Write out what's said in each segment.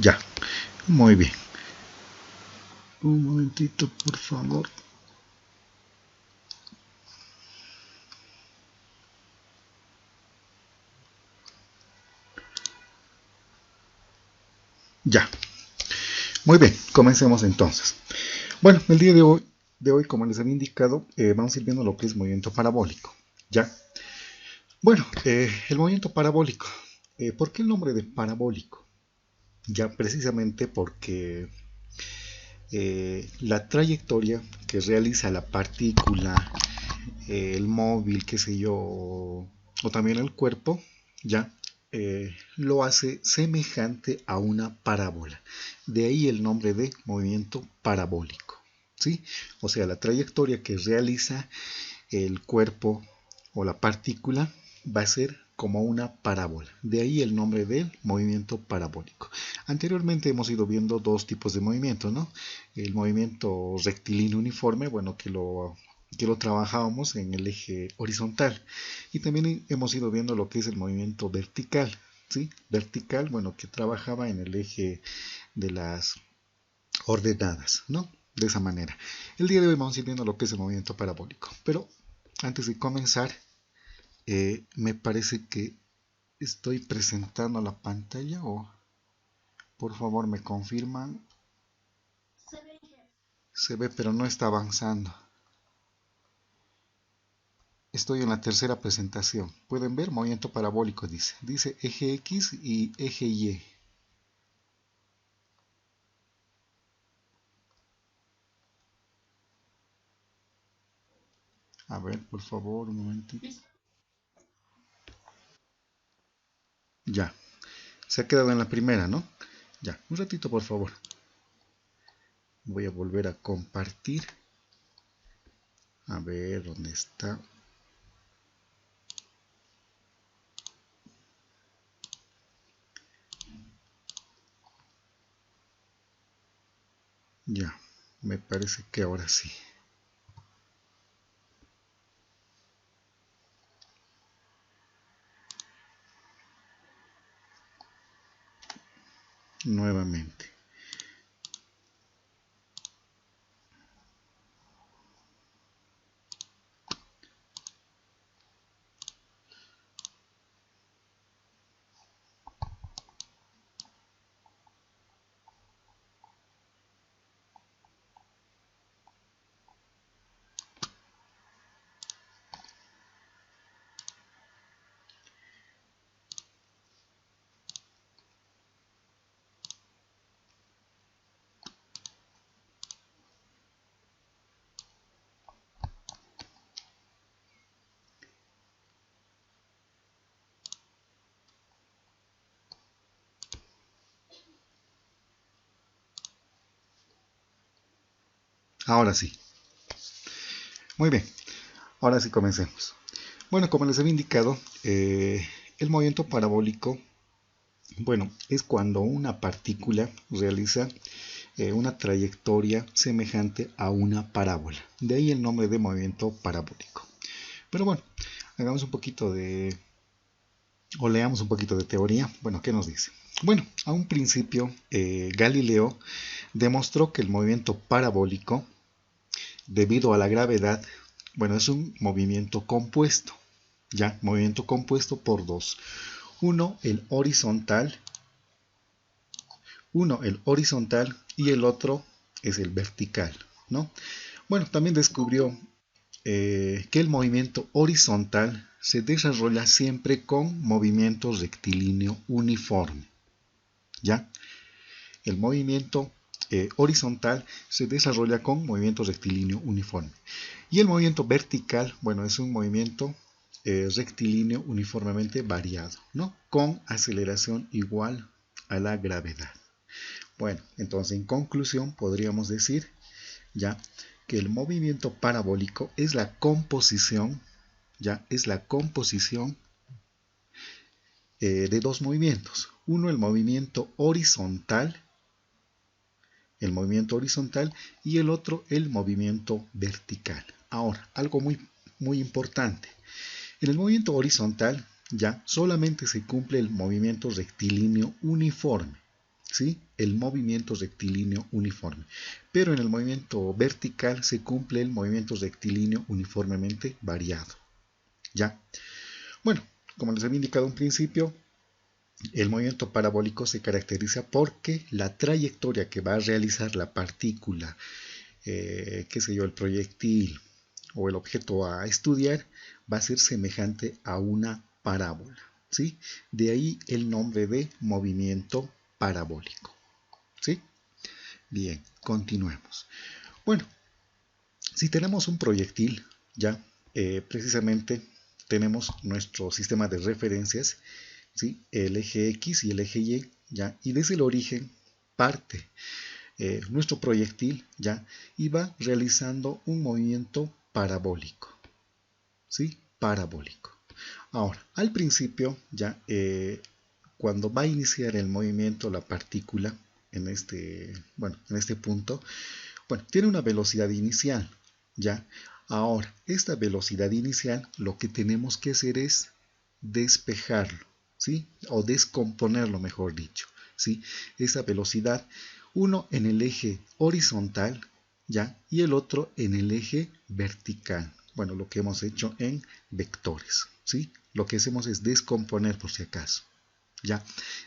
Ya, muy bien. Un momentito, por favor. Ya, muy bien, comencemos entonces. Bueno, el día de hoy como les había indicado, vamos a ir viendo lo que es movimiento parabólico. Ya, bueno, el movimiento parabólico. ¿Por qué el nombre de parabólico? Ya, precisamente porque la trayectoria que realiza la partícula, el móvil, qué sé yo, o también el cuerpo, ya, lo hace semejante a una parábola. De ahí el nombre de movimiento parabólico. ¿Sí? O sea, la trayectoria que realiza el cuerpo o la partícula va a ser como una parábola. De ahí el nombre del movimiento parabólico. Anteriormente hemos ido viendo dos tipos de movimiento, ¿no? El movimiento rectilíneo uniforme, bueno, que lo trabajábamos en el eje horizontal. Y también hemos ido viendo lo que es el movimiento vertical, ¿sí? Vertical, bueno, que trabajaba en el eje de las ordenadas, ¿no? De esa manera. El día de hoy vamos a ir viendo lo que es el movimiento parabólico. Pero antes de comenzar, me parece que estoy presentando la pantalla o por favor me confirman. Se ve pero no está avanzando. Estoy en la tercera presentación. Pueden ver movimiento parabólico, dice eje X y eje Y. A ver, por favor, un momentito. Ya, se ha quedado en la primera, ¿no? Ya, un ratito por favor. Voy a volver a compartir. A ver, ¿dónde está? Ya, me parece que ahora sí. Nuevamente. Ahora sí. Muy bien. Ahora sí comencemos. Bueno, como les había indicado, el movimiento parabólico, bueno, es cuando una partícula realiza una trayectoria semejante a una parábola. De ahí el nombre de movimiento parabólico. Pero bueno, hagamos un poquito de, o leamos un poquito de teoría. Bueno, ¿qué nos dice? Bueno, a un principio, Galileo demostró que el movimiento parabólico, debido a la gravedad, bueno, es un movimiento compuesto. Ya, movimiento compuesto por dos. Uno el horizontal y el otro es el vertical, ¿no? Bueno, también descubrió que el movimiento horizontal se desarrolla siempre con movimiento rectilíneo uniforme, ¿ya? El movimiento horizontal se desarrolla con movimiento rectilíneo uniforme. Y el movimiento vertical, bueno, es un movimiento rectilíneo uniformemente variado, ¿no? Con aceleración igual a la gravedad. Bueno, entonces en conclusión podríamos decir ya que el movimiento parabólico es la composición, ya es la composición de dos movimientos. Uno, el movimiento horizontal y el otro el movimiento vertical. Ahora, algo muy importante. En el movimiento horizontal ya solamente se cumple el movimiento rectilíneo uniforme, ¿sí? el movimiento rectilíneo uniforme. Pero en el movimiento vertical se cumple el movimiento rectilíneo uniformemente variado. ¿Ya? Bueno, como les había indicado en un principio, el movimiento parabólico se caracteriza porque la trayectoria que va a realizar la partícula, el proyectil o el objeto a estudiar, va a ser semejante a una parábola, ¿sí? De ahí el nombre de movimiento parabólico, ¿sí? Bien, continuemos. Bueno, si tenemos un proyectil, ya precisamente tenemos nuestro sistema de referencias, ¿sí? El eje X y el eje Y, ¿ya? Y desde el origen parte nuestro proyectil, ¿ya? Y va realizando un movimiento parabólico, ¿sí? Parabólico. Ahora, al principio, ya cuando va a iniciar el movimiento la partícula en este punto, bueno, tiene una velocidad inicial, ¿ya? Ahora, esta velocidad inicial lo que tenemos que hacer es despejarlo, ¿sí? O descomponerlo, mejor dicho, ¿sí? Esa velocidad, uno en el eje horizontal, ¿ya? Y el otro en el eje vertical. Bueno, lo que hemos hecho en vectores, ¿sí? Lo que hacemos es descomponer por si acaso, ¿ya?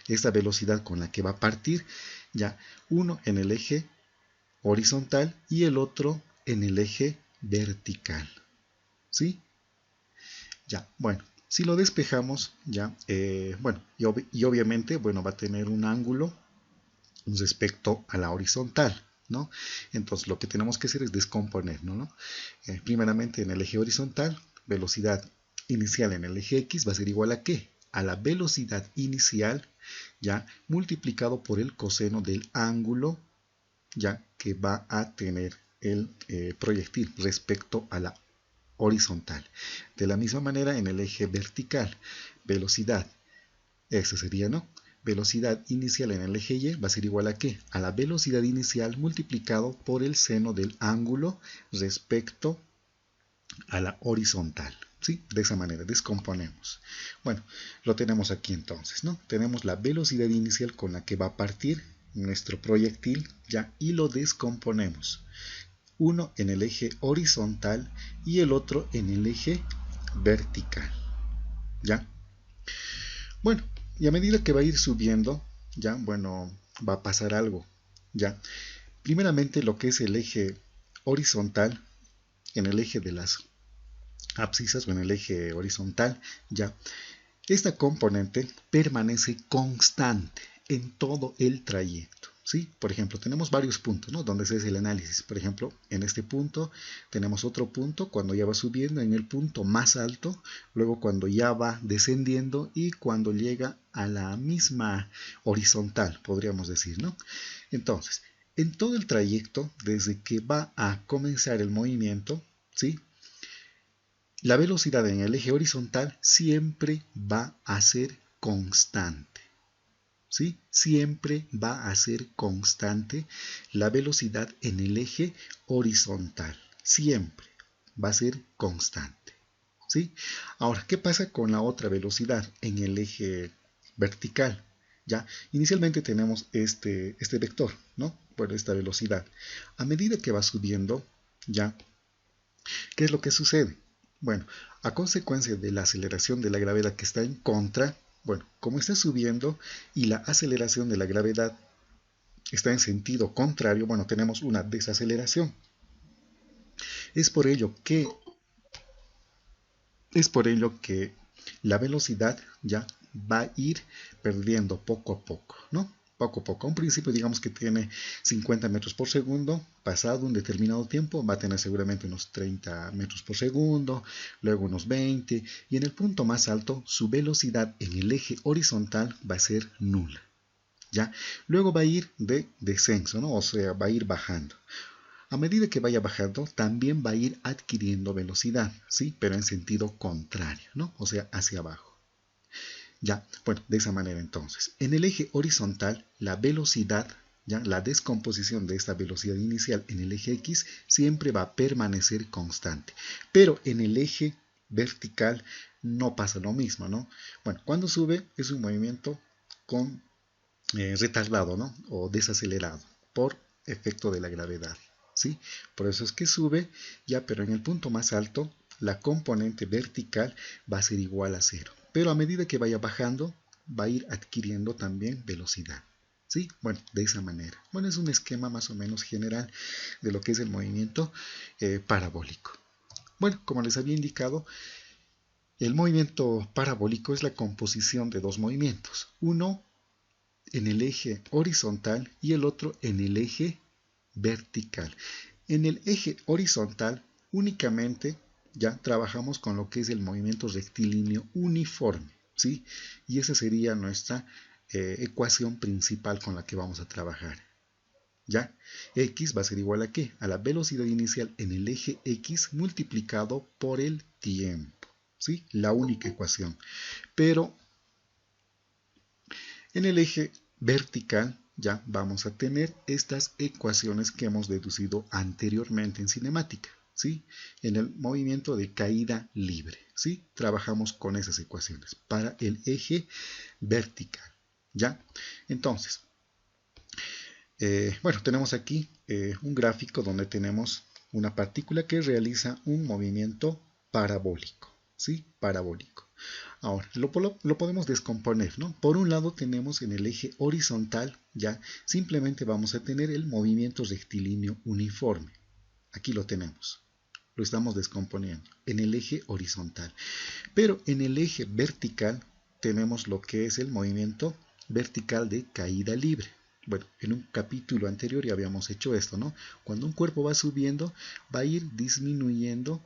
Esta velocidad con la que va a partir, ¿ya? Uno en el eje horizontal y el otro en el eje vertical, ¿sí? Ya, bueno, si lo despejamos, ya, bueno, y obviamente, bueno, va a tener un ángulo respecto a la horizontal, ¿no? Entonces lo que tenemos que hacer es descomponerlo, ¿no? Primeramente en el eje horizontal, velocidad inicial en el eje X va a ser igual a ¿qué? A la velocidad inicial, ya, multiplicado por el coseno del ángulo, ya, que va a tener el proyectil respecto a la horizontal. De la misma manera en el eje vertical, velocidad, esa sería, ¿no? Velocidad inicial en el eje Y va a ser igual a ¿qué? A la velocidad inicial multiplicado por el seno del ángulo respecto a la horizontal, ¿sí? De esa manera descomponemos. Bueno, lo tenemos aquí entonces, ¿no? Tenemos la velocidad inicial con la que va a partir nuestro proyectil, ya, y lo descomponemos. Uno en el eje horizontal y el otro en el eje vertical, ¿ya? Bueno, y a medida que va a ir subiendo, ya, bueno, va a pasar algo, ya. Primeramente lo que es el eje horizontal, en el eje de las abscisas o en el eje horizontal, ya, esta componente permanece constante en todo el trayecto, ¿sí? Por ejemplo, tenemos varios puntos, ¿no? Donde se hace el análisis. Por ejemplo, en este punto tenemos otro punto cuando ya va subiendo, en el punto más alto, luego cuando ya va descendiendo y cuando llega a la misma horizontal, podríamos decir, ¿no? Entonces, en todo el trayecto, desde que va a comenzar el movimiento, ¿sí? La velocidad en el eje horizontal siempre va a ser constante, ¿sí? Siempre va a ser constante la velocidad en el eje horizontal. Siempre va a ser constante, ¿sí? Ahora, ¿qué pasa con la otra velocidad en el eje vertical? Ya, inicialmente tenemos este vector, ¿no? Bueno, esta velocidad. A medida que va subiendo, ya, ¿qué es lo que sucede? Bueno, a consecuencia de la aceleración de la gravedad que está en contra, bueno, como está subiendo y la aceleración de la gravedad está en sentido contrario, bueno, tenemos una desaceleración. Es por ello que la velocidad ya va a ir perdiendo poco a poco, ¿no? Poco a poco. A un principio digamos que tiene 50 metros por segundo, pasado un determinado tiempo va a tener seguramente unos 30 metros por segundo, luego unos 20, y en el punto más alto su velocidad en el eje horizontal va a ser nula, ¿ya? Luego va a ir de descenso, ¿no? O sea, va a ir bajando. A medida que vaya bajando, también va a ir adquiriendo velocidad, ¿sí? Pero en sentido contrario, ¿no? O sea, hacia abajo. Ya, bueno, de esa manera entonces. En el eje horizontal, la velocidad, ya, la descomposición de esta velocidad inicial en el eje X siempre va a permanecer constante. Pero en el eje vertical no pasa lo mismo, ¿no? Bueno, cuando sube es un movimiento con retardado, ¿no? O desacelerado por efecto de la gravedad, ¿sí? Por eso es que sube, ya, pero en el punto más alto la componente vertical va a ser igual a cero. Pero a medida que vaya bajando, va a ir adquiriendo también velocidad, ¿sí? Bueno, de esa manera. Bueno, es un esquema más o menos general de lo que es el movimiento parabólico. Bueno, como les había indicado, el movimiento parabólico es la composición de dos movimientos. Uno en el eje horizontal y el otro en el eje vertical. En el eje horizontal únicamente ya trabajamos con lo que es el movimiento rectilíneo uniforme, ¿sí? Y esa sería nuestra ecuación principal con la que vamos a trabajar. ¿Ya? X va a ser igual a ¿qué? A la velocidad inicial en el eje X multiplicado por el tiempo, ¿sí? La única ecuación. Pero en el eje vertical ya vamos a tener estas ecuaciones que hemos deducido anteriormente en cinemática, ¿sí? En el movimiento de caída libre, ¿sí? Trabajamos con esas ecuaciones para el eje vertical, ¿ya? Entonces, bueno, tenemos aquí un gráfico donde tenemos una partícula que realiza un movimiento parabólico, ¿sí? Parabólico. Ahora, lo podemos descomponer, ¿no? Por un lado tenemos en el eje horizontal, ya, simplemente vamos a tener el movimiento rectilíneo uniforme. Aquí lo tenemos. Lo estamos descomponiendo en el eje horizontal. Pero en el eje vertical tenemos lo que es el movimiento vertical de caída libre. Bueno, en un capítulo anterior ya habíamos hecho esto, ¿no? Cuando un cuerpo va subiendo, va a ir disminuyendo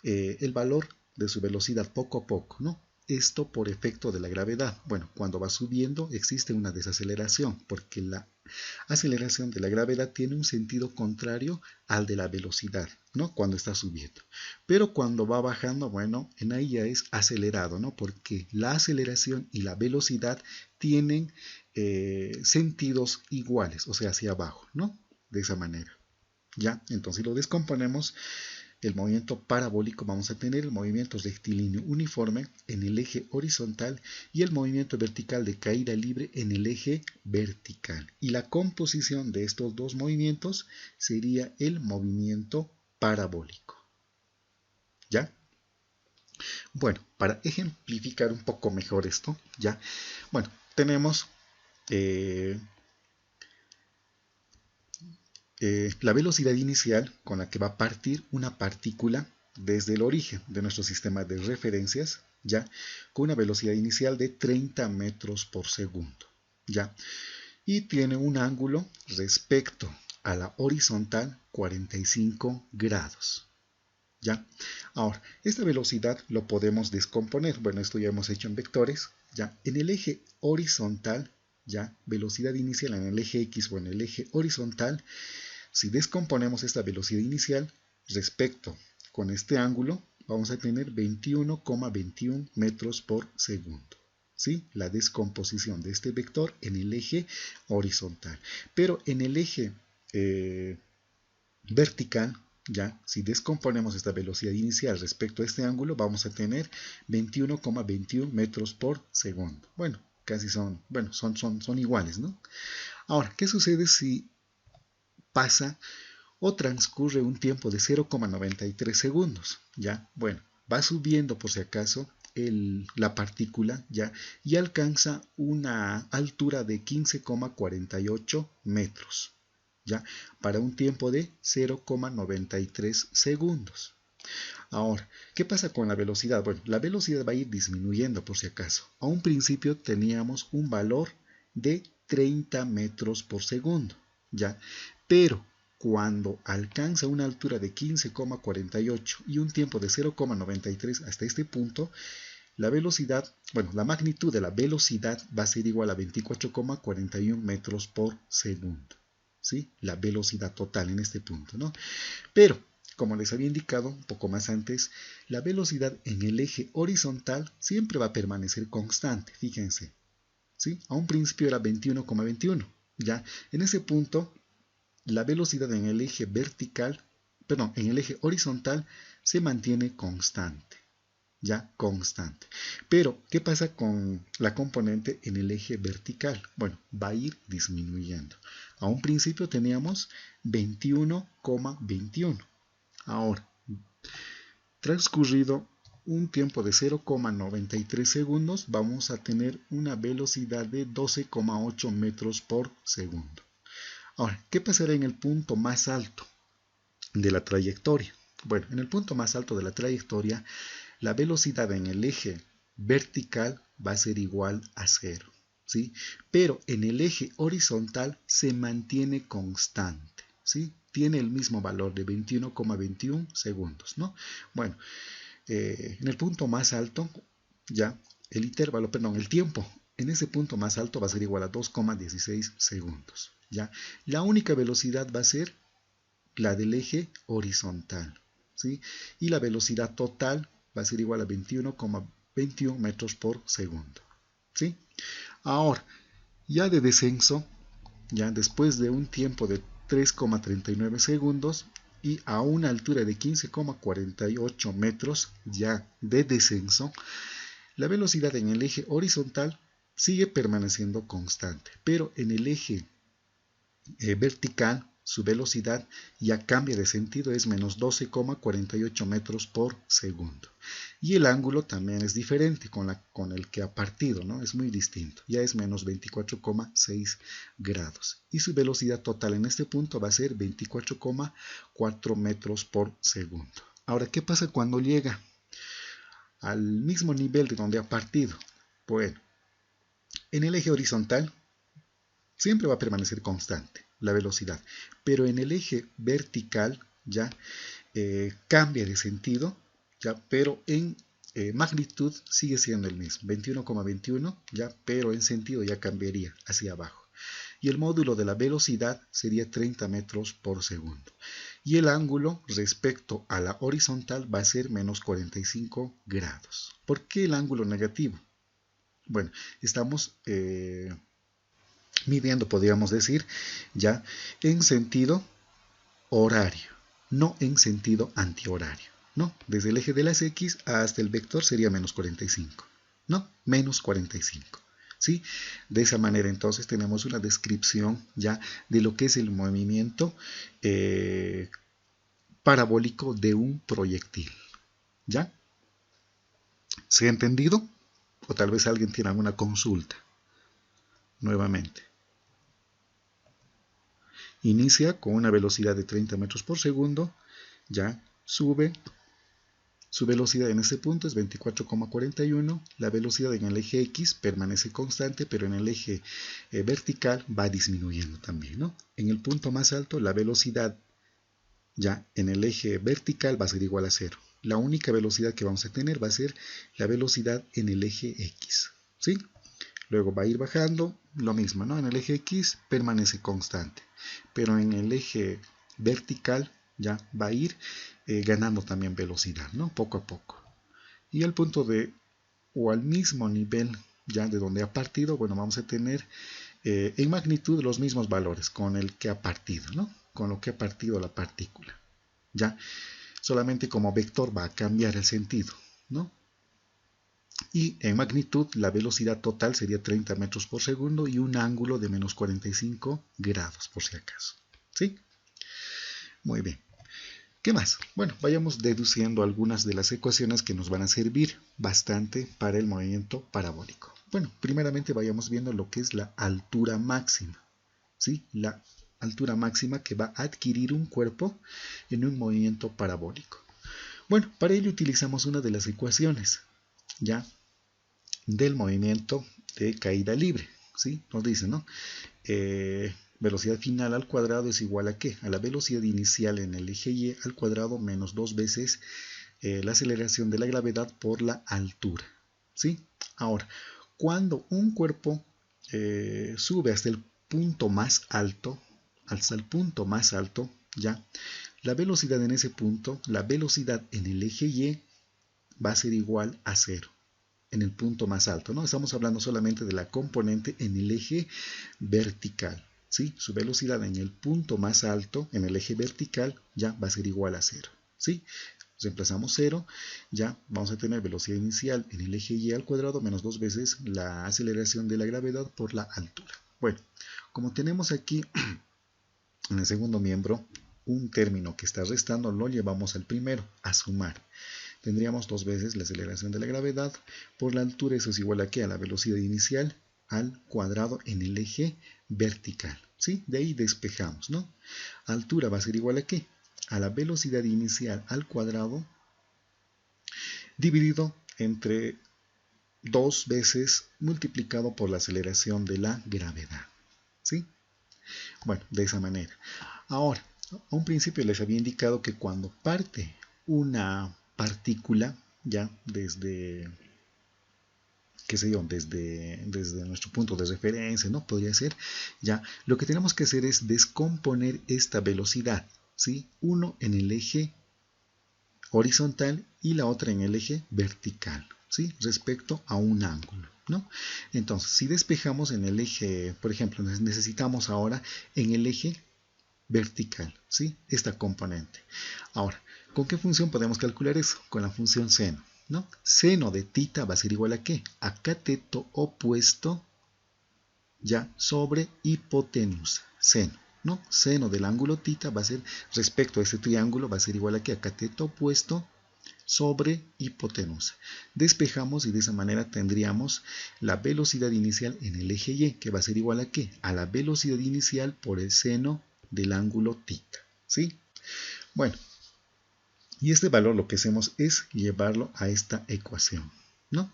el valor de su velocidad poco a poco, ¿no? Esto por efecto de la gravedad. Bueno, cuando va subiendo existe una desaceleración, porque la aceleración de la gravedad tiene un sentido contrario al de la velocidad, ¿no? Cuando está subiendo. Pero cuando va bajando, bueno, en ahí ya es acelerado, ¿no? Porque la aceleración y la velocidad tienen sentidos iguales, o sea, hacia abajo, ¿no? De esa manera. ¿Ya? Entonces lo descomponemos. El movimiento parabólico vamos a tener el movimiento rectilíneo uniforme en el eje horizontal y el movimiento vertical de caída libre en el eje vertical. Y la composición de estos dos movimientos sería el movimiento parabólico. ¿Ya? Bueno, para ejemplificar un poco mejor esto, ¿ya? Bueno, tenemos la velocidad inicial con la que va a partir una partícula desde el origen de nuestro sistema de referencias, ya, con una velocidad inicial de 30 metros por segundo, ya, y tiene un ángulo respecto a la horizontal 45 grados, ya. Ahora, esta velocidad lo podemos descomponer, bueno, esto ya hemos hecho en vectores, ya, en el eje horizontal, ya, velocidad inicial en el eje X o en el eje horizontal. Si descomponemos esta velocidad inicial respecto con este ángulo, vamos a tener 21,21 metros por segundo. ¿Sí? La descomposición de este vector en el eje horizontal. Pero en el eje vertical, ya, si descomponemos esta velocidad inicial respecto a este ángulo, vamos a tener 21,21 metros por segundo. Bueno, casi son, bueno, son iguales, ¿no? Ahora, ¿qué sucede si pasa o transcurre un tiempo de 0,93 segundos? Ya, bueno, va subiendo por si acaso la partícula, ya, y alcanza una altura de 15,48 metros, ya, para un tiempo de 0,93 segundos. Ahora, ¿qué pasa con la velocidad? Bueno, la velocidad va a ir disminuyendo por si acaso. A un principio teníamos un valor de 30 metros por segundo, ya, pero cuando alcanza una altura de 15,48 y un tiempo de 0,93 hasta este punto, la velocidad, bueno, la magnitud de la velocidad va a ser igual a 24,41 metros por segundo, ¿sí? La velocidad total en este punto, ¿no? Pero, como les había indicado un poco más antes, la velocidad en el eje horizontal siempre va a permanecer constante, fíjense, ¿sí? A un principio era 21,21, ya, en ese punto la velocidad en el eje vertical, perdón, en el eje horizontal se mantiene constante, ya constante. Pero, ¿qué pasa con la componente en el eje vertical? Bueno, va a ir disminuyendo. A un principio teníamos 21,21. Ahora, transcurrido un tiempo de 0,93 segundos, vamos a tener una velocidad de 12,8 metros por segundo. Ahora, ¿qué pasará en el punto más alto de la trayectoria? Bueno, en el punto más alto de la trayectoria, la velocidad en el eje vertical va a ser igual a 0, ¿sí? Pero en el eje horizontal se mantiene constante, ¿sí? Tiene el mismo valor de 21,21 segundos, ¿no? Bueno, en el punto más alto, ya, el tiempo en ese punto más alto va a ser igual a 2,16 segundos, ¿ya? La única velocidad va a ser la del eje horizontal, ¿sí? Y la velocidad total va a ser igual a 21,21 metros por segundo, ¿sí? Ahora, ya de descenso, ya después de un tiempo de 3,39 segundos y a una altura de 15,48 metros ya de descenso, la velocidad en el eje horizontal sigue permaneciendo constante, pero en el eje vertical su velocidad ya cambia de sentido, es menos 12,48 metros por segundo. Y el ángulo también es diferente con el que ha partido, ¿no? Es muy distinto, ya es menos 24,6 grados. Y su velocidad total en este punto va a ser 24,4 metros por segundo. Ahora, ¿qué pasa cuando llega al mismo nivel de donde ha partido? Bueno, en el eje horizontal siempre va a permanecer constante la velocidad, pero en el eje vertical ya cambia de sentido, ya, pero en magnitud sigue siendo el mismo, 21,21, ya, pero en sentido ya cambiaría hacia abajo. Y el módulo de la velocidad sería 30 metros por segundo. Y el ángulo respecto a la horizontal va a ser menos 45 grados. ¿Por qué el ángulo negativo? Bueno, estamos midiendo, podríamos decir, ya en sentido horario, no en sentido antihorario, ¿no? Desde el eje de las X hasta el vector sería menos 45, ¿no? Menos 45, ¿sí? De esa manera entonces tenemos una descripción ya de lo que es el movimiento parabólico de un proyectil, ¿ya? ¿Se ha entendido? O tal vez alguien tiene alguna consulta. Nuevamente. Inicia con una velocidad de 30 metros por segundo, ya sube, su velocidad en este punto es 24,41, la velocidad en el eje X permanece constante, pero en el eje vertical va disminuyendo también, ¿no? En el punto más alto la velocidad ya en el eje vertical va a ser igual a 0. La única velocidad que vamos a tener va a ser la velocidad en el eje X, ¿sí? Luego va a ir bajando, lo mismo, ¿no? En el eje X permanece constante, pero en el eje vertical ya va a ir ganando también velocidad, ¿no? Poco a poco. Y al punto de, o al mismo nivel ya de donde ha partido, bueno, vamos a tener en magnitud los mismos valores con el que ha partido, ¿no? Con lo que ha partido la partícula, ya. Solamente como vector va a cambiar el sentido, ¿no? Y en magnitud la velocidad total sería 30 metros por segundo y un ángulo de menos 45 grados por si acaso, ¿sí? Muy bien. ¿Qué más? Bueno, vayamos deduciendo algunas de las ecuaciones que nos van a servir bastante para el movimiento parabólico. Bueno, primeramente vayamos viendo lo que es la altura máxima, ¿sí? La altura máxima que va a adquirir un cuerpo en un movimiento parabólico. Bueno, para ello utilizamos una de las ecuaciones, ¿ya? Del movimiento de caída libre, ¿sí? Nos dice, ¿no? Velocidad final al cuadrado es igual a ¿qué? A la velocidad inicial en el eje Y al cuadrado menos 2 veces la aceleración de la gravedad por la altura, ¿sí? Ahora, cuando un cuerpo sube hasta el punto más alto, ya, la velocidad en ese punto, la velocidad en el eje Y va a ser igual a 0. En el punto más alto, ¿no? Estamos hablando solamente de la componente en el eje vertical, ¿sí? Su velocidad en el punto más alto, en el eje vertical, ya va a ser igual a 0, ¿sí? reemplazamos 0, ya vamos a tener velocidad inicial en el eje y al cuadrado menos 2 veces la aceleración de la gravedad por la altura. Bueno, como tenemos aquí en el segundo miembro un término que está restando, lo llevamos al primero, a sumar. Tendríamos 2 veces la aceleración de la gravedad por la altura, eso es igual a ¿qué? A la velocidad inicial al cuadrado en el eje vertical. ¿Sí? De ahí despejamos, ¿no? Altura va a ser igual a ¿qué? A la velocidad inicial al cuadrado dividido entre 2 veces multiplicado por la aceleración de la gravedad. ¿Sí? Bueno, de esa manera. Ahora, a un principio les había indicado que cuando parte una partícula, ya desde, qué sé yo, desde nuestro punto de referencia, ¿no? Podría ser, ya, lo que tenemos que hacer es descomponer esta velocidad, ¿sí? Uno en el eje horizontal y la otra en el eje vertical, ¿sí? Respecto a un ángulo, ¿no? Entonces, si despejamos en el eje, por ejemplo, necesitamos ahora en el eje vertical, ¿sí? Esta componente. Ahora, ¿con qué función podemos calcular eso? Con la función seno, ¿no? Seno de tita va a ser igual a ¿qué? A cateto opuesto, ya, sobre hipotenusa, seno, ¿no? Seno del ángulo tita va a ser, respecto a este triángulo, va a ser igual a ¿qué? A cateto opuesto sobre hipotenusa. Despejamos y de esa manera tendríamos la velocidad inicial en el eje Y, que va a ser igual a ¿qué? A la velocidad inicial por el seno del ángulo tita, ¿sí? Bueno, y este valor lo que hacemos es llevarlo a esta ecuación, ¿no?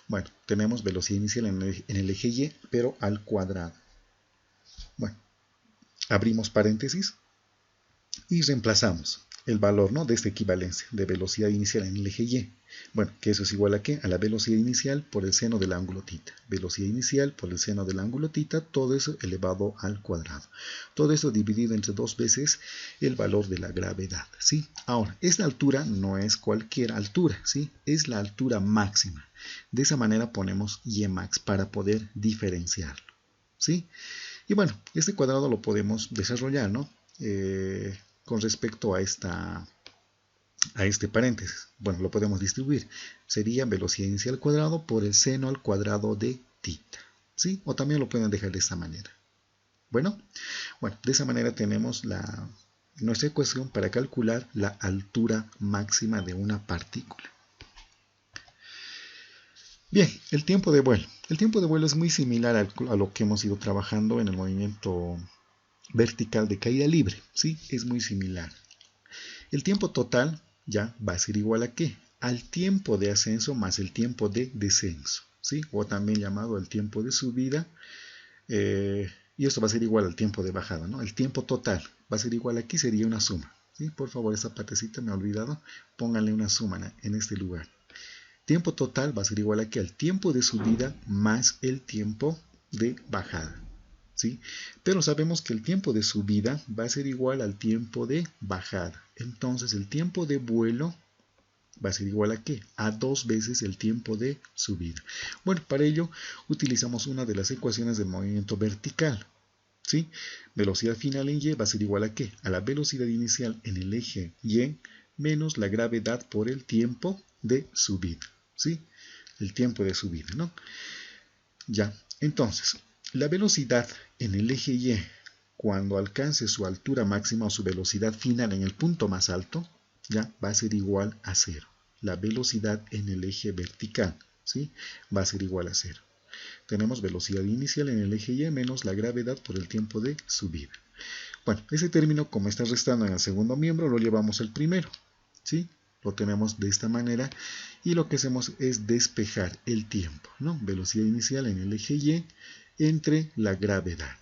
Bueno, tenemos velocidad inicial en el eje Y, pero al cuadrado. Bueno, abrimos paréntesis y reemplazamos el valor, ¿no? De esta equivalencia de velocidad inicial en el eje Y. Bueno, que eso es igual a ¿qué? A la velocidad inicial por el seno del ángulo tita. Velocidad inicial por el seno del ángulo tita, todo eso elevado al cuadrado. Todo eso dividido entre 2 veces el valor de la gravedad, ¿sí? Ahora, esta altura no es cualquier altura, ¿sí? Es la altura máxima. De esa manera ponemos Y max para poder diferenciarlo, ¿sí? Y bueno, este cuadrado lo podemos desarrollar, ¿no? Con respecto a este paréntesis. Bueno, lo podemos distribuir. Sería velocidad inicial al cuadrado por el seno al cuadrado de tita, ¿sí? O también lo pueden dejar de esta manera. Bueno, de esa manera tenemos nuestra ecuación para calcular la altura máxima de una partícula. Bien, el tiempo de vuelo. El tiempo de vuelo es muy similar a lo que hemos ido trabajando en el movimiento vertical de caída libre, ¿sí? Es muy similar. El tiempo total ya va a ser igual a ¿qué? Al tiempo de ascenso más el tiempo de descenso, ¿sí? O también llamado el tiempo de subida, y esto va a ser igual al tiempo de bajada, ¿no? El tiempo total va a ser igual aquí, sería una suma, ¿sí? Por favor, esta partecita me he olvidado, pónganle una suma en este lugar. Tiempo total va a ser igual aquí al tiempo de subida más el tiempo de bajada, ¿sí? Pero sabemos que el tiempo de subida va a ser igual al tiempo de bajada. Entonces el tiempo de vuelo va a ser igual a ¿qué? A 2 veces el tiempo de subida. Bueno, para ello utilizamos una de las ecuaciones del movimiento vertical, ¿sí? Velocidad final en Y va a ser igual a ¿qué? A la velocidad inicial en el eje Y menos la gravedad por el tiempo de subida, ¿sí? El tiempo de subida, ¿no? Ya, entonces, la velocidad en el eje Y, cuando alcance su altura máxima o su velocidad final en el punto más alto, ya va a ser igual a 0. La velocidad en el eje vertical, ¿sí? Va a ser igual a 0. Tenemos velocidad inicial en el eje Y menos la gravedad por el tiempo de subida. Bueno, ese término, como está restando en el segundo miembro, lo llevamos al primero, ¿sí? Lo tenemos de esta manera y lo que hacemos es despejar el tiempo, ¿no? Velocidad inicial en el eje Y entre la gravedad,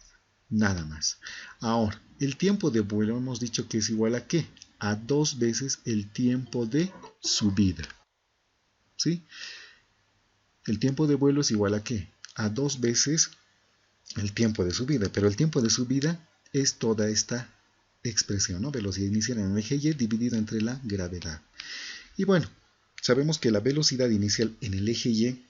nada más. Ahora, el tiempo de vuelo hemos dicho que es igual a ¿qué? A 2 veces el tiempo de subida, ¿sí? El tiempo de vuelo es igual a ¿qué? A 2 veces el tiempo de subida, pero el tiempo de subida es toda esta expresión, ¿no? Velocidad inicial en el eje Y dividido entre la gravedad. Y bueno, sabemos que la velocidad inicial en el eje Y,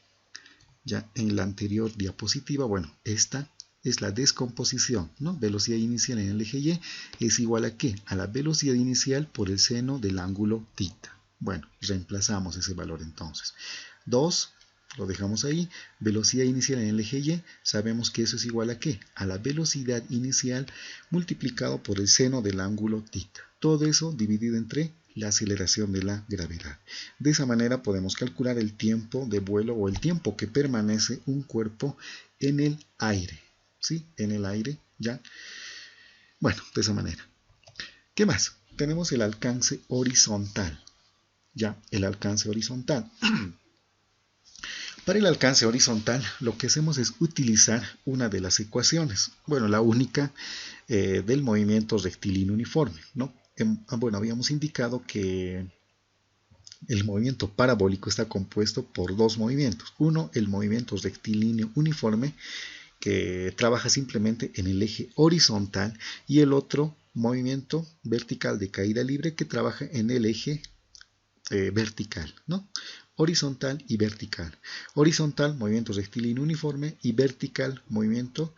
ya en la anterior diapositiva, bueno, esta es la descomposición, ¿no? Velocidad inicial en el eje Y es igual a ¿qué? A la velocidad inicial por el seno del ángulo tita, Bueno, reemplazamos ese valor entonces. 2, lo dejamos ahí. Velocidad inicial en el eje Y, sabemos que eso es igual a ¿qué? A la velocidad inicial multiplicado por el seno del ángulo θ. Todo eso dividido entre la aceleración de la gravedad. De esa manera podemos calcular el tiempo de vuelo o el tiempo que permanece un cuerpo en el aire. ¿Sí? En el aire, ¿ya? Bueno, de esa manera. ¿Qué más? Tenemos el alcance horizontal. Ya, el alcance horizontal. Para el alcance horizontal, lo que hacemos es utilizar una de las ecuaciones. Bueno, la única del movimiento rectilíneo uniforme, ¿no? Bueno, habíamos indicado que el movimiento parabólico está compuesto por dos movimientos. Uno, el movimiento rectilíneo uniforme, que trabaja simplemente en el eje horizontal, y el otro, movimiento vertical de caída libre, que trabaja en el eje vertical, ¿no? Horizontal y vertical. Horizontal, movimiento rectilíneo uniforme, y vertical, movimiento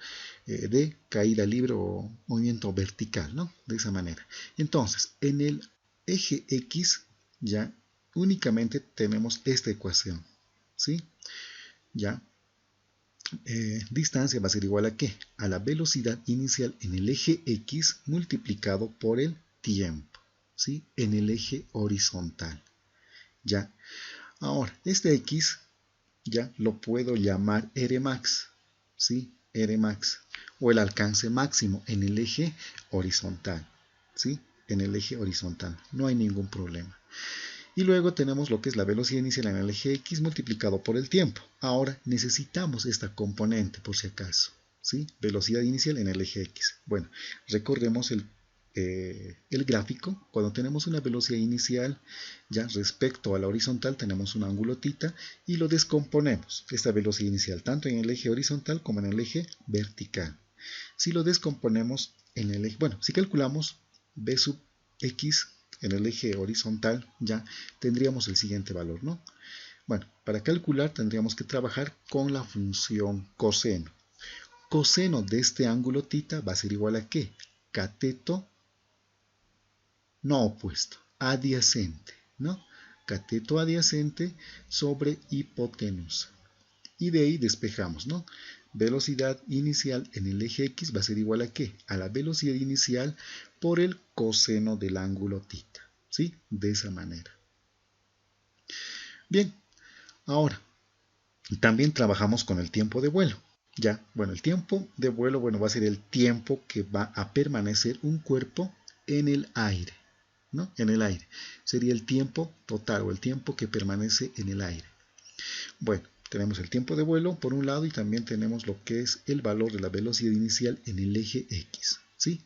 de caída libre o movimiento vertical, ¿no? De esa manera. Entonces, en el eje X ya únicamente tenemos esta ecuación, ¿sí? Ya. Distancia va a ser igual a ¿qué? A la velocidad inicial en el eje X multiplicado por el tiempo, ¿sí? En el eje horizontal. Ya. Ahora, este X ya lo puedo llamar Rmax, ¿sí? Rmax, o el alcance máximo en el eje horizontal, ¿sí? En el eje horizontal, no hay ningún problema. Y luego tenemos lo que es la velocidad inicial en el eje X multiplicado por el tiempo. Ahora necesitamos esta componente por si acaso, ¿sí? Velocidad inicial en el eje X. Bueno, recordemos el gráfico. Cuando tenemos una velocidad inicial ya respecto a la horizontal tenemos un ángulo θ y lo descomponemos, esta velocidad inicial, tanto en el eje horizontal como en el eje vertical. Si lo descomponemos en el eje, bueno, si calculamos v sub x en el eje horizontal, ya tendríamos el siguiente valor, ¿no? Bueno, para calcular tendríamos que trabajar con la función coseno. Coseno de este ángulo θ va a ser igual a ¿qué? Cateto no opuesto, adyacente, ¿no? Cateto adyacente sobre hipotenusa. Y de ahí despejamos, ¿no? Velocidad inicial en el eje X va a ser igual a ¿qué? A la velocidad inicial por el coseno del ángulo θ, ¿sí? De esa manera. Bien, ahora, también trabajamos con el tiempo de vuelo. Ya, bueno, el tiempo de vuelo, bueno, va a ser el tiempo que va a permanecer un cuerpo en el aire, ¿no? En el aire. Sería el tiempo total o el tiempo que permanece en el aire. Bueno, tenemos el tiempo de vuelo por un lado y también tenemos lo que es el valor de la velocidad inicial en el eje X, ¿sí?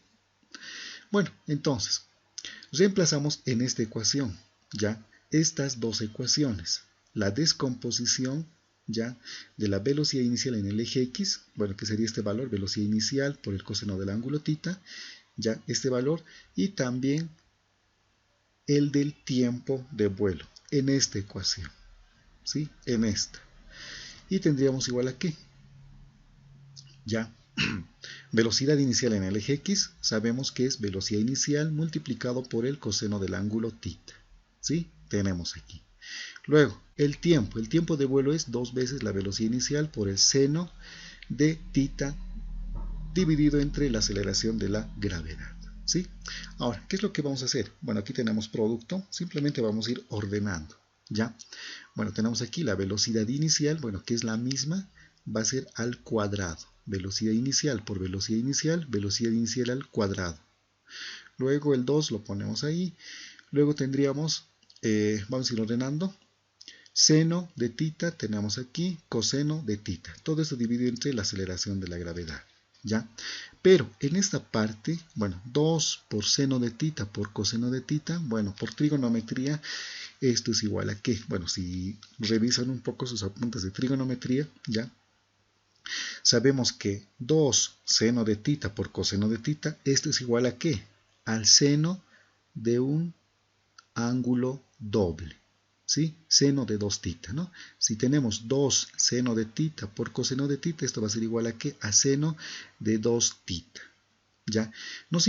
Bueno, entonces, reemplazamos en esta ecuación, ya, estas dos ecuaciones. La descomposición, ya, de la velocidad inicial en el eje X, bueno, que sería este valor, velocidad inicial por el coseno del ángulo θ, ya, este valor, y también el del tiempo de vuelo en esta ecuación, ¿sí? En esta. Y tendríamos igual a ¿qué? Ya, velocidad inicial en el eje X, sabemos que es velocidad inicial multiplicado por el coseno del ángulo θ, ¿sí? Tenemos aquí. Luego, el tiempo de vuelo es 2 veces la velocidad inicial por el seno de θ dividido entre la aceleración de la gravedad, ¿sí? Ahora, ¿qué es lo que vamos a hacer? Bueno, aquí tenemos producto, simplemente vamos a ir ordenando, ¿ya? Bueno, tenemos aquí la velocidad inicial, bueno, que es la misma, va a ser al cuadrado. Velocidad inicial por velocidad inicial al cuadrado. Luego el 2 lo ponemos ahí. Luego tendríamos, vamos a ir ordenando, seno de θ tenemos aquí, coseno de θ. Todo esto dividido entre la aceleración de la gravedad, ¿ya? Pero en esta parte, bueno, 2 por seno de θ por coseno de θ, bueno, por trigonometría, esto es igual a ¿qué? Bueno, si revisan un poco sus apuntes de trigonometría, ¿ya? Sabemos que 2 seno de θ por coseno de θ, esto es igual a ¿qué? Al seno de un ángulo doble, ¿sí? Seno de 2θ, ¿no? Si tenemos 2 seno de θ por coseno de θ, esto va a ser igual a ¿qué? A seno de 2θ, ¿ya? No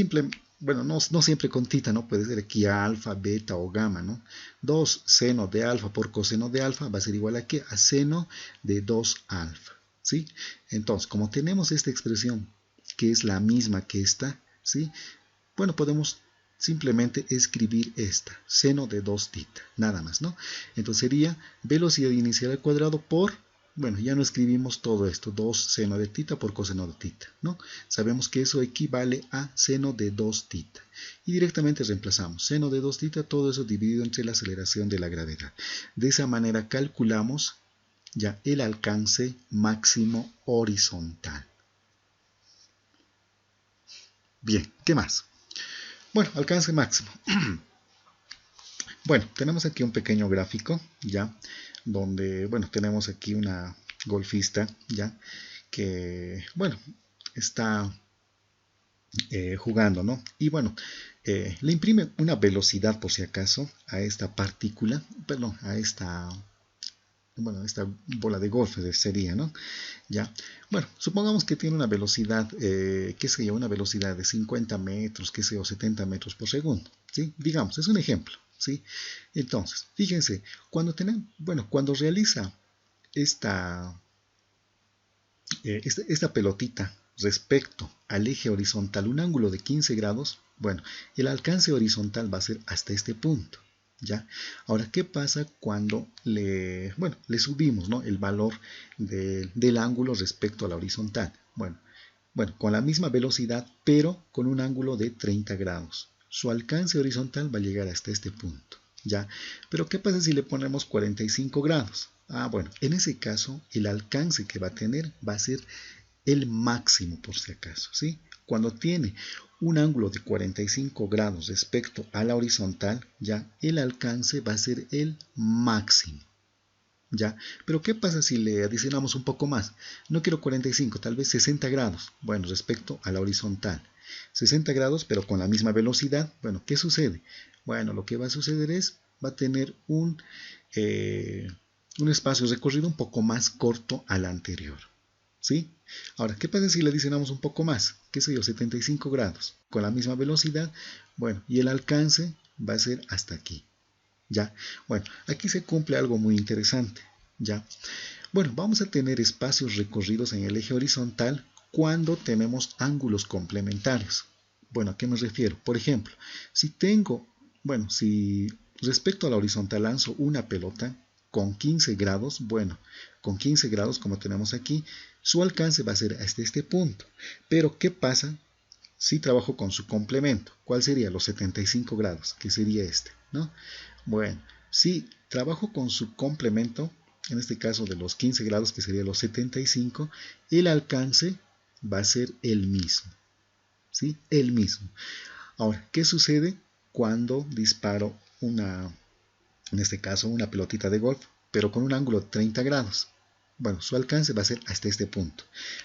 bueno, no siempre con tita, ¿no? Puede ser aquí alfa, beta o gamma, ¿no? 2 seno de alfa por coseno de alfa va a ser igual a ¿qué? A seno de 2 alfa, ¿sí? Entonces, como tenemos esta expresión que es la misma que esta, ¿sí? Bueno, podemos simplemente escribir esta, seno de 2 tita, nada más, ¿no? Entonces sería velocidad inicial al cuadrado por, bueno, ya no escribimos todo esto, 2 seno de tita por coseno de tita, ¿no? Sabemos que eso equivale a seno de 2 tita. Y directamente reemplazamos seno de 2 tita, todo eso dividido entre la aceleración de la gravedad. De esa manera calculamos ya el alcance máximo horizontal. Bien, ¿qué más? Bueno, alcance máximo. Bueno, tenemos aquí un pequeño gráfico, ¿ya? Donde, bueno, tenemos aquí una golfista, ¿ya? Que, bueno, está jugando, ¿no? Y bueno, le imprime una velocidad, por si acaso, a esta partícula, perdón, a esta, bueno, esta bola de golf sería, ¿no? ¿Ya? Bueno, supongamos que tiene una velocidad, qué sé yo, una velocidad de 50 metros, qué sé yo, 70 metros por segundo, ¿sí? Digamos, es un ejemplo, ¿sí? Entonces, fíjense, cuando realiza esta, esta pelotita respecto al eje horizontal, un ángulo de 15 grados, bueno, el alcance horizontal va a ser hasta este punto, ¿ya? Ahora, ¿qué pasa cuando le subimos, ¿no? El valor del ángulo respecto a la horizontal? Bueno, con la misma velocidad, pero con un ángulo de 30 grados. Su alcance horizontal va a llegar hasta este punto, ¿ya? Pero ¿qué pasa si le ponemos 45 grados? Ah, bueno, en ese caso, el alcance que va a tener va a ser el máximo, por si acaso, ¿sí? Cuando tiene un ángulo de 45 grados respecto a la horizontal, ya el alcance va a ser el máximo, ¿ya? Pero ¿qué pasa si le adicionamos un poco más? No quiero 45, tal vez 60 grados, bueno, respecto a la horizontal. 60 grados, pero con la misma velocidad, bueno, ¿qué sucede? Bueno, lo que va a suceder es, va a tener un espacio de recorrido un poco más corto al anterior, ¿sí? Ahora, ¿qué pasa si le adicionamos un poco más? ¿Qué sé yo? 75 grados. Con la misma velocidad, bueno, y el alcance va a ser hasta aquí, ¿ya? Bueno, aquí se cumple algo muy interesante, ¿ya? Bueno, vamos a tener espacios recorridos en el eje horizontal cuando tenemos ángulos complementarios. Bueno, ¿a qué me refiero? Por ejemplo, si respecto a la horizontal lanzo una pelota con 15 grados, bueno, con 15 grados como tenemos aquí, su alcance va a ser hasta este punto. Pero, ¿qué pasa si trabajo con su complemento? ¿Cuál sería? Los 75 grados, que sería este, ¿no? Bueno, si trabajo con su complemento, en este caso de los 15 grados, que sería los 75, el alcance va a ser el mismo, ¿sí? El mismo. Ahora, ¿qué sucede cuando disparo en este caso, una pelotita de golf, pero con un ángulo de 30 grados? Bueno, su alcance va a ser hasta este punto.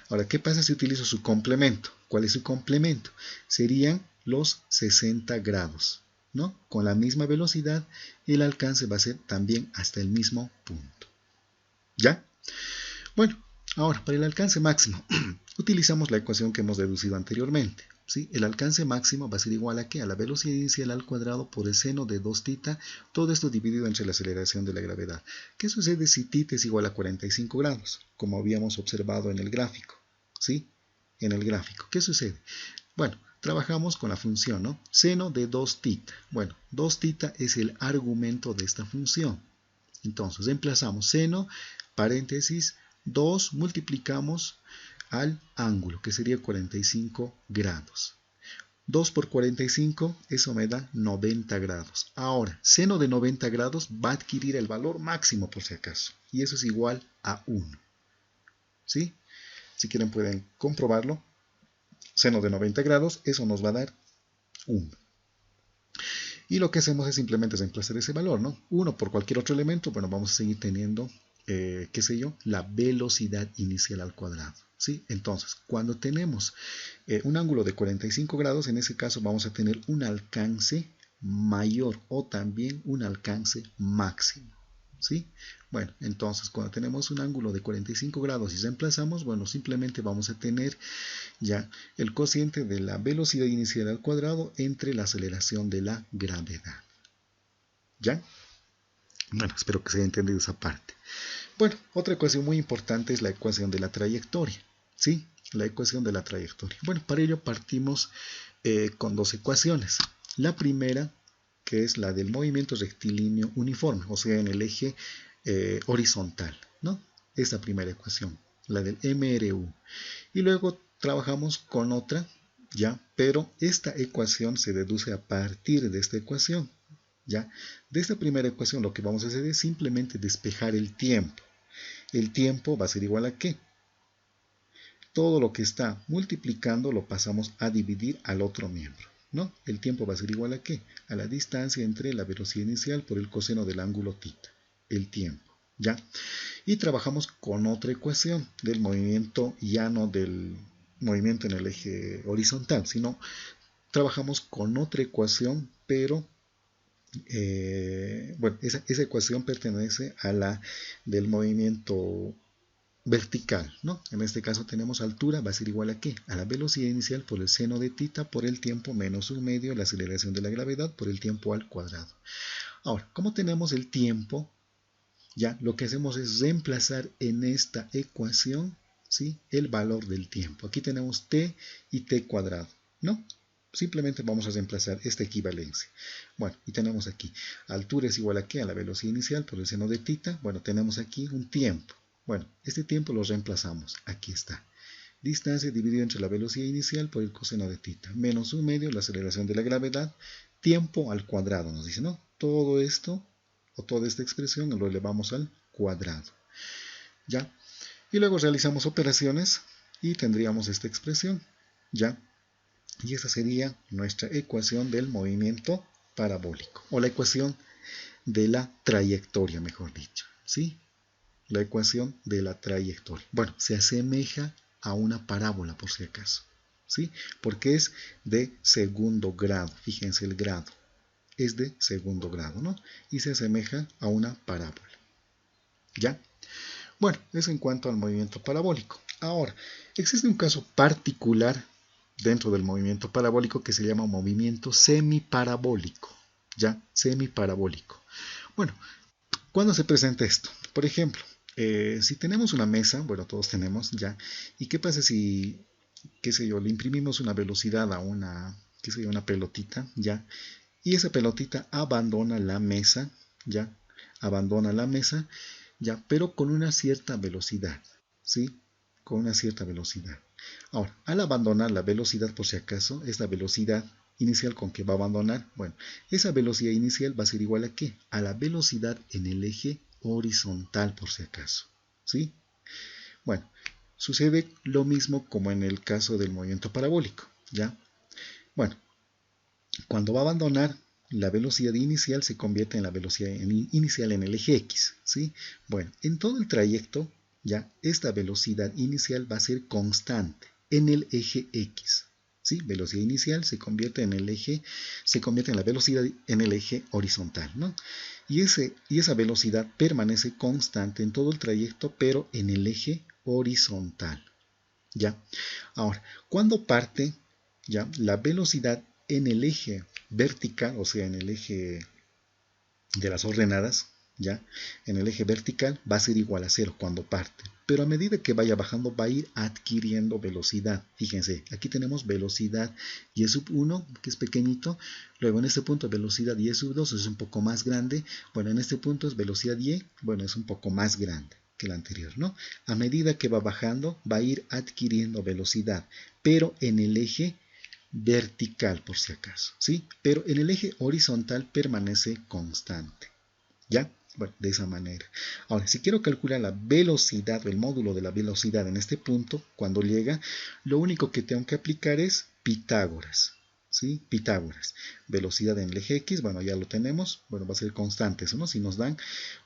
Ahora, ¿qué pasa si utilizo su complemento? ¿Cuál es su complemento? Serían los 60 grados, ¿no? Con la misma velocidad, el alcance va a ser también hasta el mismo punto. ¿Ya? Bueno, ahora, para el alcance máximo, utilizamos la ecuación que hemos deducido anteriormente, ¿sí? El alcance máximo va a ser igual a ¿qué? A la velocidad inicial al cuadrado por el seno de 2 tita, todo esto dividido entre la aceleración de la gravedad. ¿Qué sucede si tita es igual a 45 grados? Como habíamos observado en el gráfico, ¿sí? En el gráfico, ¿qué sucede? Bueno, trabajamos con la función, ¿no? Seno de 2 tita. Bueno, 2 tita es el argumento de esta función. Entonces, reemplazamos seno, paréntesis, 2 multiplicamos al ángulo, que sería 45 grados. 2 por 45, eso me da 90 grados. Ahora, seno de 90 grados va a adquirir el valor máximo por si acaso, y eso es igual a 1. ¿Sí? Si quieren pueden comprobarlo. Seno de 90 grados, eso nos va a dar 1. Y lo que hacemos es simplemente reemplazar ese valor, ¿no? 1 por cualquier otro elemento, bueno, vamos a seguir teniendo, qué sé yo, la velocidad inicial al cuadrado, ¿sí? Entonces, cuando tenemos un ángulo de 45 grados, en ese caso vamos a tener un alcance mayor o también un alcance máximo, ¿sí? Bueno, entonces cuando tenemos un ángulo de 45 grados y reemplazamos, bueno, simplemente vamos a tener ya el cociente de la velocidad inicial al cuadrado entre la aceleración de la gravedad. ¿Ya? Bueno, espero que se haya entendido esa parte. Bueno, otra ecuación muy importante es la ecuación de la trayectoria, ¿sí? La ecuación de la trayectoria. Bueno, para ello partimos con dos ecuaciones. La primera, que es la del movimiento rectilíneo uniforme, o sea, en el eje horizontal, ¿no? Esa primera ecuación, la del MRU. Y luego trabajamos con otra, ¿ya? Pero esta ecuación se deduce a partir de esta ecuación, ¿ya? De esta primera ecuación lo que vamos a hacer es simplemente despejar el tiempo. El tiempo va a ser igual a ¿qué? Todo lo que está multiplicando lo pasamos a dividir al otro miembro, ¿no? El tiempo va a ser igual a ¿qué? A la distancia entre la velocidad inicial por el coseno del ángulo θ. El tiempo, ¿ya? Y trabajamos con otra ecuación del movimiento, ya no del movimiento en el eje horizontal, sino trabajamos con otra ecuación, pero bueno, esa ecuación pertenece a la del movimiento vertical, ¿no? En este caso tenemos altura, va a ser igual a ¿qué? A la velocidad inicial por el seno de θ por el tiempo menos 1/2, la aceleración de la gravedad por el tiempo al cuadrado. Ahora, como tenemos el tiempo, ya lo que hacemos es reemplazar en esta ecuación, ¿sí? El valor del tiempo. Aquí tenemos t y t cuadrado, ¿no? Simplemente vamos a reemplazar esta equivalencia. Bueno, y tenemos aquí, altura es igual a ¿qué? A la velocidad inicial por el seno de θ. Bueno, tenemos aquí un tiempo. Bueno, este tiempo lo reemplazamos. Aquí está. Distancia dividida entre la velocidad inicial por el coseno de θ. Menos 1/2, la aceleración de la gravedad. Tiempo al cuadrado, nos dice, ¿no? Todo esto, o toda esta expresión, lo elevamos al cuadrado. ¿Ya? Y luego realizamos operaciones y tendríamos esta expresión. ¿Ya? Y esa sería nuestra ecuación del movimiento parabólico. O la ecuación de la trayectoria, mejor dicho. ¿Sí? La ecuación de la trayectoria. Bueno, se asemeja a una parábola por si acaso, ¿sí? Porque es de segundo grado, fíjense el grado, es de segundo grado, ¿no? Y se asemeja a una parábola, ¿ya? Bueno, eso en cuanto al movimiento parabólico. Ahora, existe un caso particular dentro del movimiento parabólico que se llama movimiento semiparabólico, ¿ya? Semiparabólico. Bueno, ¿cuándo se presenta esto? Por ejemplo, si tenemos una mesa, bueno, todos tenemos ya, ¿y qué pasa si, qué sé yo, le imprimimos una velocidad a una, qué sé yo, una pelotita, ya, y esa pelotita abandona la mesa, ya, abandona la mesa, ya, pero con una cierta velocidad, ¿sí? Con una cierta velocidad. Ahora, al abandonar la velocidad, por si acaso, es la velocidad inicial con que va a abandonar. Bueno, esa velocidad inicial va a ser igual a ¿qué? A la velocidad en el eje horizontal, por si acaso, ¿sí? Bueno, sucede lo mismo como en el caso del movimiento parabólico, ¿ya? Bueno, cuando va a abandonar, la velocidad inicial se convierte en la velocidad inicial en el eje X, ¿sí? Bueno, en todo el trayecto, ya, esta velocidad inicial va a ser constante en el eje X, ¿sí? Velocidad inicial se convierte en el eje, se convierte en la velocidad en el eje horizontal, ¿no? Y esa velocidad permanece constante en todo el trayecto, pero en el eje horizontal, ¿ya? Ahora, cuando parte, ya, la velocidad en el eje vertical, o sea, en el eje de las ordenadas, ¿ya? En el eje vertical va a ser igual a 0 cuando parte, pero a medida que vaya bajando va a ir adquiriendo velocidad. Fíjense, aquí tenemos velocidad y sub 1, que es pequeñito, luego en este punto velocidad y sub 2 es un poco más grande, bueno, en este punto es velocidad y, bueno, es un poco más grande que el anterior, ¿no? A medida que va bajando va a ir adquiriendo velocidad, pero en el eje vertical por si acaso, ¿sí? Pero en el eje horizontal permanece constante, ¿ya? Bueno, de esa manera. Ahora, si quiero calcular la velocidad, el módulo de la velocidad en este punto, cuando llega, lo único que tengo que aplicar es Pitágoras, ¿sí? Pitágoras. Velocidad en el eje X, bueno, ya lo tenemos, bueno, va a ser constante eso, ¿no? Si nos dan,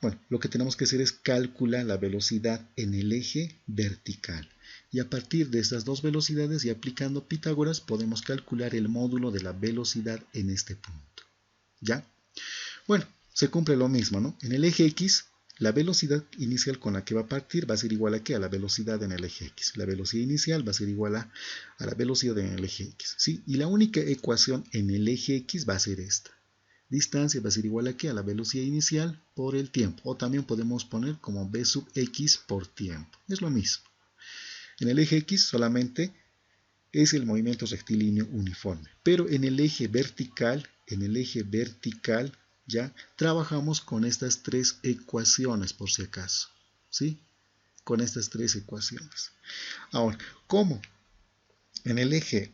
bueno, lo que tenemos que hacer es calcular la velocidad en el eje vertical. Y a partir de estas dos velocidades y aplicando Pitágoras podemos calcular el módulo de la velocidad en este punto, ¿ya? Bueno, se cumple lo mismo, ¿no? En el eje X la velocidad inicial con la que va a partir va a ser igual a ¿qué? A la velocidad en el eje X. La velocidad inicial va a ser igual a la velocidad en el eje X. ¿Sí? Y la única ecuación en el eje X va a ser esta. Distancia va a ser igual a ¿qué? A la velocidad inicial por el tiempo. O también podemos poner como b sub x por tiempo. Es lo mismo. En el eje X solamente es el movimiento rectilíneo uniforme. Pero en el eje vertical, ya trabajamos con estas tres ecuaciones por si acaso. ¿Sí? Con estas tres ecuaciones. Ahora, ¿cómo? En el eje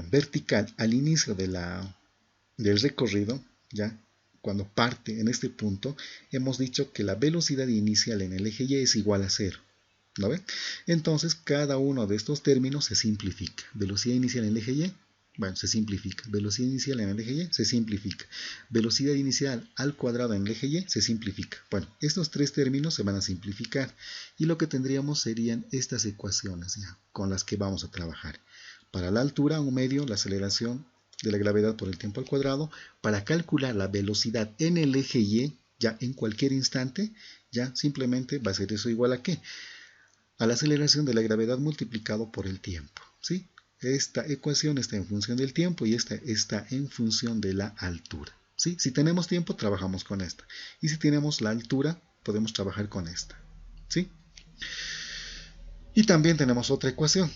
vertical, al inicio del recorrido, ya cuando parte en este punto, hemos dicho que la velocidad inicial en el eje Y es igual a 0. ¿No ven? Entonces, cada uno de estos términos se simplifica. Velocidad inicial en el eje Y, bueno, se simplifica. Velocidad inicial en el eje Y, se simplifica. Velocidad inicial al cuadrado en el eje Y, se simplifica. Bueno, estos tres términos se van a simplificar. Y lo que tendríamos serían estas ecuaciones ya, con las que vamos a trabajar. Para la altura, un medio, la aceleración de la gravedad por el tiempo al cuadrado. Para calcular la velocidad en el eje Y, ya en cualquier instante, ya simplemente va a ser eso igual a ¿qué? A la aceleración de la gravedad multiplicado por el tiempo. ¿Sí? Esta ecuación está en función del tiempo y esta está en función de la altura. ¿Sí? Si tenemos tiempo, trabajamos con esta. Y si tenemos la altura, podemos trabajar con esta. ¿Sí? Y también tenemos otra ecuación,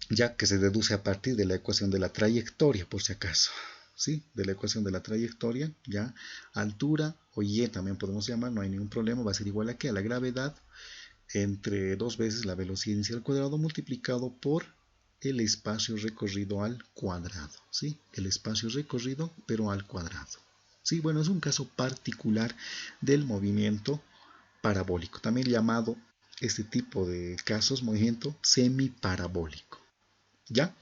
ya que se deduce a partir de la ecuación de la trayectoria, por si acaso. ¿Sí? De la ecuación de la trayectoria, ya altura o Y también podemos llamar, no hay ningún problema, va a ser igual a ¿qué? A la gravedad entre 2 veces la velocidad inicial al cuadrado multiplicado por el espacio recorrido al cuadrado. ¿Sí? El espacio recorrido, pero al cuadrado. ¿Sí? Bueno, es un caso particular del movimiento parabólico, también llamado este tipo de casos movimiento semiparabólico. ¿Ya?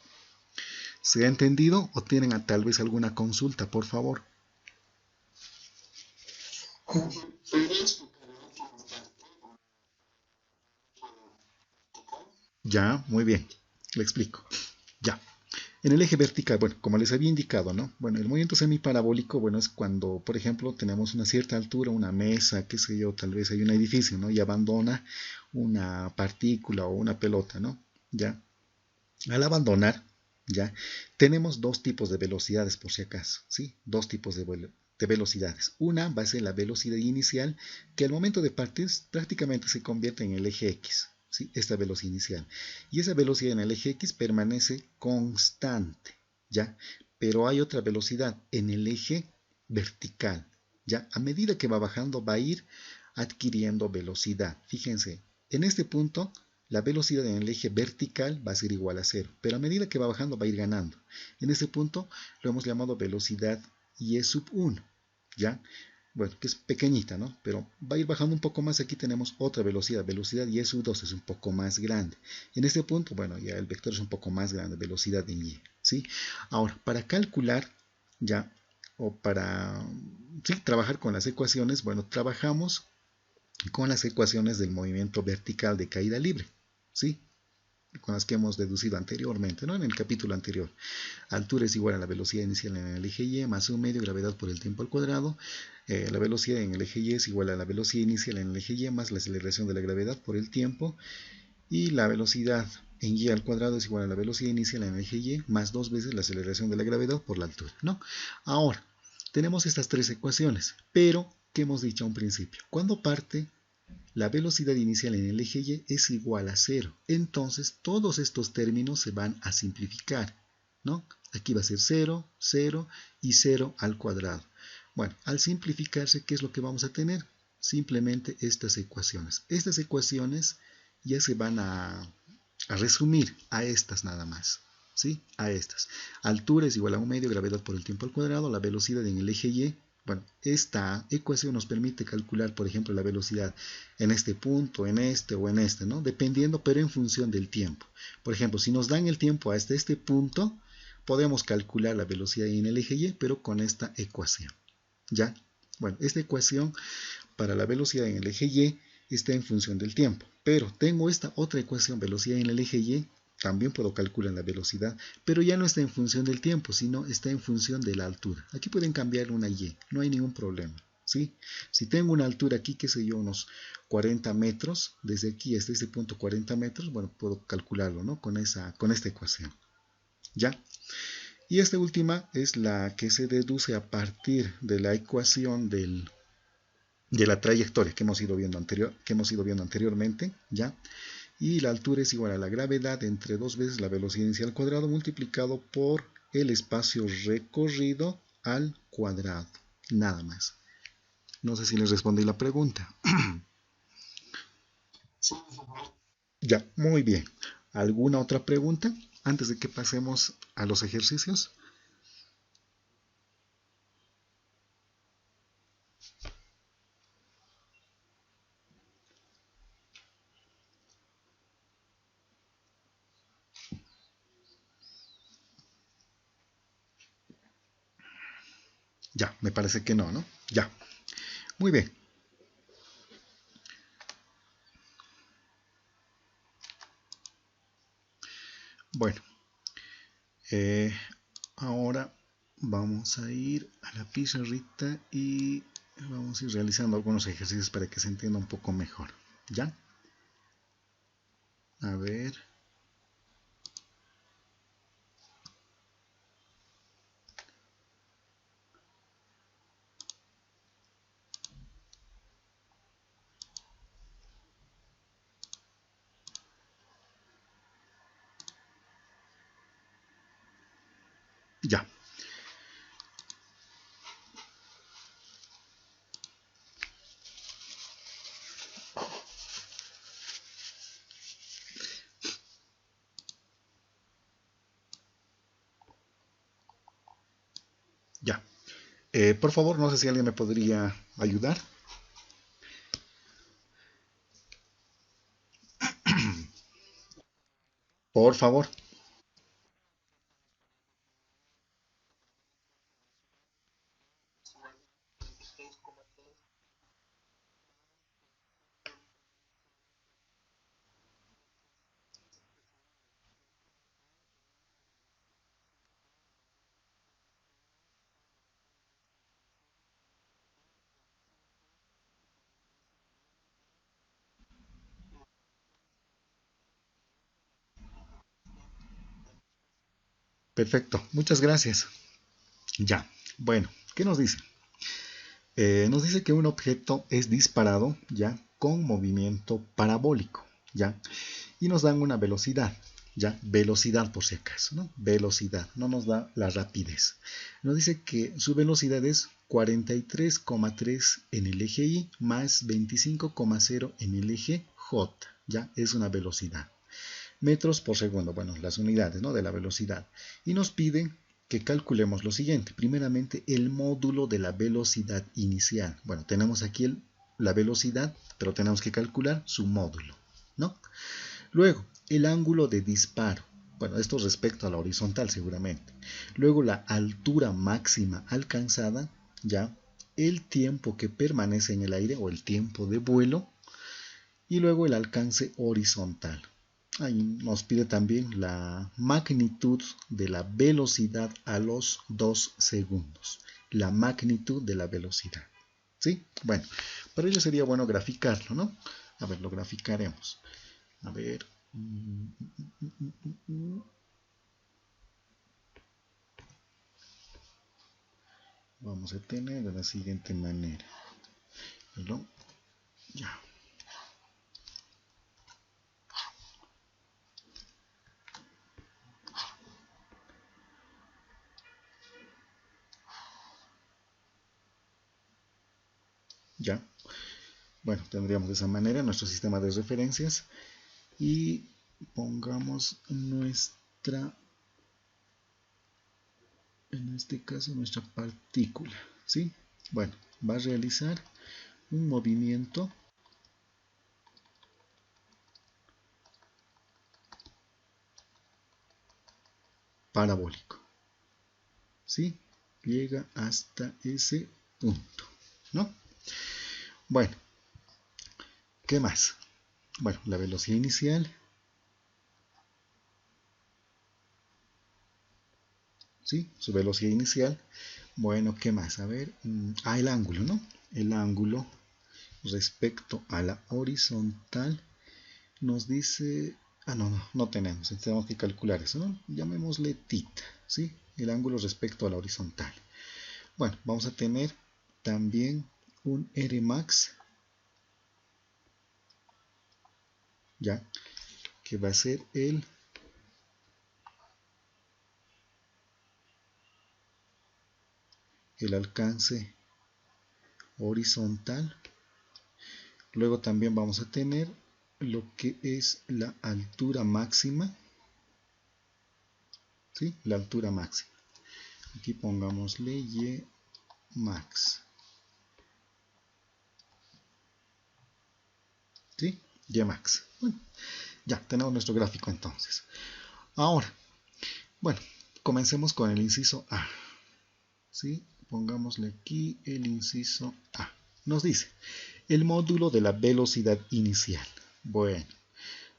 ¿Se ha entendido o tienen tal vez alguna consulta, por favor? Ya, muy bien. Le explico. Ya. En el eje vertical, bueno, como les había indicado, ¿no? Bueno, el movimiento semiparabólico, bueno, es cuando, por ejemplo, tenemos una cierta altura, una mesa, qué sé yo, tal vez hay un edificio, ¿no? Y abandona una partícula o una pelota, ¿no? Ya. Al abandonar, ya, tenemos dos tipos de velocidades, por si acaso, ¿sí? Dos tipos de velocidades. Una va a ser la velocidad inicial, que al momento de partir prácticamente se convierte en el eje X. ¿Sí? Esta velocidad inicial. Y esa velocidad en el eje X permanece constante, ¿ya? Pero hay otra velocidad en el eje vertical, ¿ya? A medida que va bajando va a ir adquiriendo velocidad. Fíjense, en este punto la velocidad en el eje vertical va a ser igual a 0, pero a medida que va bajando va a ir ganando. En este punto lo hemos llamado velocidad Y sub 1, ¿ya? Bueno, que es pequeñita, ¿no? Pero va a ir bajando un poco más. Aquí tenemos otra velocidad, velocidad Y sub 2 es un poco más grande. En este punto, bueno, ya el vector es un poco más grande, velocidad en Y, ¿sí? Ahora, para calcular, ya, o para ¿sí? Trabajar con las ecuaciones, bueno, trabajamos con las ecuaciones del movimiento vertical de caída libre, ¿sí? Con las que hemos deducido anteriormente, ¿no? En el capítulo anterior. Altura es igual a la velocidad inicial en el eje Y más un medio gravedad por el tiempo al cuadrado. La velocidad en el eje Y es igual a la velocidad inicial en el eje Y más la aceleración de la gravedad por el tiempo. Y la velocidad en Y al cuadrado es igual a la velocidad inicial en el eje Y más 2 veces la aceleración de la gravedad por la altura, ¿no? Ahora, tenemos estas tres ecuaciones, pero, ¿qué hemos dicho a un principio? Cuando parte, la velocidad inicial en el eje Y es igual a 0. Entonces, todos estos términos se van a simplificar, ¿no? Aquí va a ser 0, 0 y 0 al cuadrado. Bueno, al simplificarse, ¿qué es lo que vamos a tener? Simplemente estas ecuaciones. Estas ecuaciones ya se van a resumir a estas nada más. ¿Sí? A estas. Altura es igual a un medio gravedad por el tiempo al cuadrado. La velocidad en el eje Y. Bueno, esta ecuación nos permite calcular, por ejemplo, la velocidad en este punto, en este o en este, ¿no? Dependiendo, pero en función del tiempo. Por ejemplo, si nos dan el tiempo hasta este punto, podemos calcular la velocidad en el eje Y, pero con esta ecuación. ¿Ya? Bueno, esta ecuación para la velocidad en el eje Y está en función del tiempo. Pero tengo esta otra ecuación, velocidad en el eje Y, también puedo calcular la velocidad, pero ya no está en función del tiempo, sino está en función de la altura. Aquí pueden cambiar una Y, no hay ningún problema. ¿sí? Si tengo una altura aquí, qué sé yo, unos 40 metros, desde aquí hasta este punto 40 metros, bueno, puedo calcularlo, ¿no? Con esta ecuación, ¿ya? Y esta última es la que se deduce a partir de la ecuación de la trayectoria que hemos ido viendo anteriormente, ¿ya? Y la altura es igual a la gravedad entre dos veces la velocidad inicial al cuadrado multiplicado por el espacio recorrido al cuadrado, nada más. No sé si les respondí la pregunta. Ya, muy bien. ¿Alguna otra pregunta antes de que pasemos a los ejercicios? Ya, me parece que no, ¿no? Ya, muy bien. Bueno, eh, ahora vamos a ir a la pizarrita y vamos a ir realizando algunos ejercicios para que se entienda un poco mejor. ¿Ya? A ver. Ya. Ya. Por favor, no sé si alguien me podría ayudar. Por favor. Perfecto. Muchas gracias. Ya. Bueno, ¿qué nos dice? Nos dice que un objeto es disparado ya con movimiento parabólico, ya, y nos dan una velocidad, ya, velocidad por si acaso, ¿no? Velocidad, no nos da la rapidez. Nos dice que su velocidad es 43,3 en el eje Y más 25,0 en el eje J, ya, es una velocidad. Metros por segundo, bueno, las unidades, ¿no? De la velocidad. Y nos piden que calculemos lo siguiente. Primeramente, el módulo de la velocidad inicial. Bueno, tenemos aquí la velocidad, pero tenemos que calcular su módulo, ¿no? Luego, el ángulo de disparo. Bueno, esto respecto a la horizontal seguramente. Luego, la altura máxima alcanzada, ya. El tiempo que permanece en el aire o el tiempo de vuelo. Y luego el alcance horizontal. Ahí nos pide también la magnitud de la velocidad a los 2 segundos. La magnitud de la velocidad. ¿Sí? Bueno, para ello sería bueno graficarlo, ¿no? A ver, lo graficaremos. A ver. Vamos a tener de la siguiente manera. ¿No? Ya. Ya. Bueno, tendríamos de esa manera nuestro sistema de referencias y pongamos nuestra, en este caso, nuestra partícula, ¿sí? Bueno, va a realizar un movimiento parabólico, ¿sí? Llega hasta ese punto, ¿no? Bueno, ¿qué más? Bueno, la velocidad inicial, ¿sí? Su velocidad inicial. Bueno, ¿qué más? A ver, el ángulo, ¿no? el ángulo respecto a la horizontal, nos dice, no tenemos, tenemos que calcular eso, ¿no? Llamémosle tita, ¿sí? El ángulo respecto a la horizontal. Bueno, vamos a tener también un Rmax, ya, que va a ser el alcance horizontal. Luego también vamos a tener lo que es la altura máxima, ¿sí? La altura máxima. Aquí pongámosle Y max, ¿sí? Y max. Bueno, ya tenemos nuestro gráfico entonces. Ahora, bueno, comencemos con el inciso A, ¿sí? Pongámosle aquí el inciso A. Nos dice el módulo de la velocidad inicial. Bueno,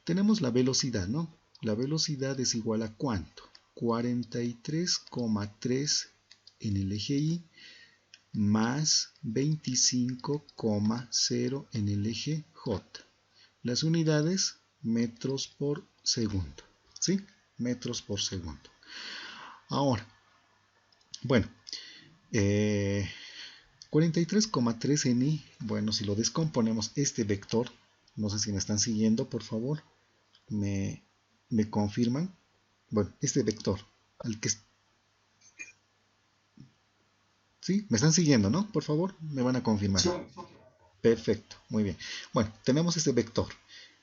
tenemos la velocidad, ¿no? La velocidad es igual a ¿cuánto? 43,3 en el eje Y más 25,0 en el eje J. Las unidades, metros por segundo, ¿sí? Metros por segundo. Ahora, bueno, 43,3 en Y, bueno, si lo descomponemos, este vector, no sé si me están siguiendo, por favor, me confirman. Bueno, este vector, al que... ¿Sí? ¿Me están siguiendo, no? Por favor, me van a confirmar. Sí. Perfecto, muy bien. Bueno, tenemos este vector.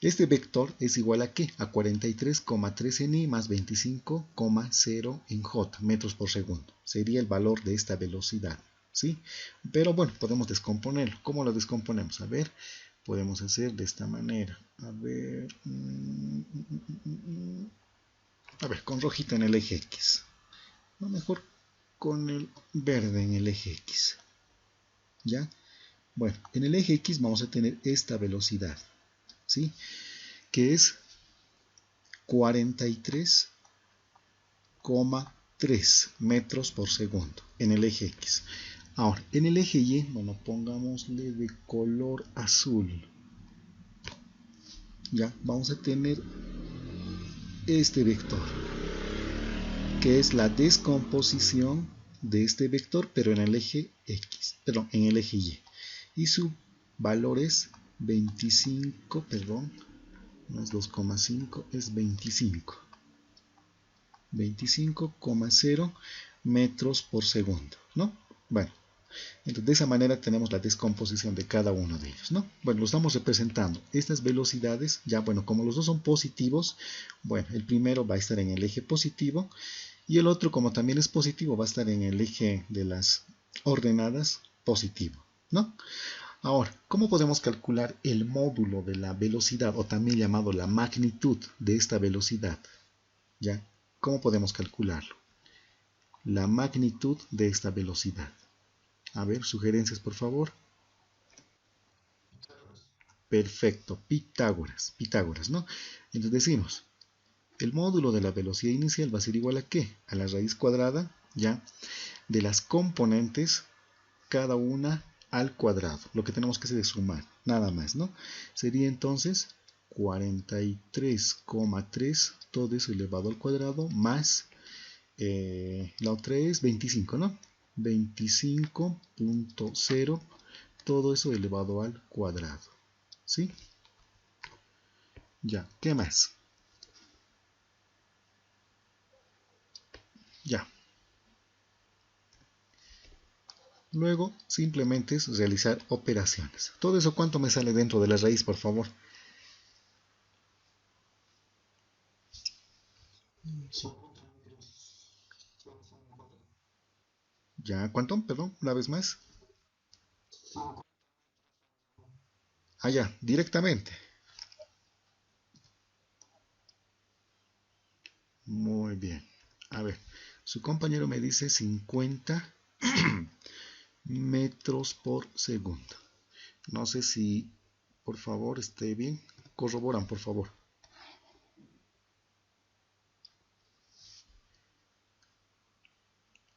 Este vector es igual a ¿qué? A 43,3 en Y más 25,0 en J, metros por segundo. Sería el valor de esta velocidad, ¿sí? Pero bueno, podemos descomponerlo. ¿Cómo lo descomponemos? A ver, podemos hacer de esta manera. A ver, con rojita en el eje X. No, mejor con el verde en el eje X. ¿Ya? Bueno, en el eje X vamos a tener esta velocidad, ¿sí? Que es 43,3 metros por segundo en el eje X. Ahora, en el eje Y, bueno, pongámosle de color azul. Ya, vamos a tener este vector, que es la descomposición de este vector, pero en el eje X, perdón, en el eje Y. Y su valor es 25, perdón, no es 2,5, es 25,0 metros por segundo, ¿no? Bueno, entonces de esa manera tenemos la descomposición de cada uno de ellos, ¿no? Bueno, lo estamos representando. Estas velocidades, ya bueno, como los dos son positivos, bueno, el primero va a estar en el eje positivo y el otro, como también es positivo, va a estar en el eje de las ordenadas positivo, ¿no? Ahora, ¿cómo podemos calcular el módulo de la velocidad o también llamado la magnitud de esta velocidad? ¿Ya? ¿Cómo podemos calcularlo? La magnitud de esta velocidad. A ver, sugerencias por favor. Perfecto, Pitágoras, ¿no? Entonces decimos, el módulo de la velocidad inicial va a ser igual a ¿qué? A la raíz cuadrada, ¿ya? De las componentes, cada una al cuadrado. Lo que tenemos que hacer es sumar, nada más, ¿no? Sería entonces 43,3, todo eso elevado al cuadrado, más la otra es 25, ¿no? 25,0, todo eso elevado al cuadrado, ¿sí? Ya, ¿qué más? Ya. Luego, simplemente es realizar operaciones. Todo eso, ¿cuánto me sale dentro de la raíz, por favor? Sí. Ya, ¿cuánto? Perdón, una vez más. Ah, ya, directamente. Muy bien. A ver, su compañero me dice 50 metros por segundo. No sé si, por favor, esté bien. Corroboran, por favor.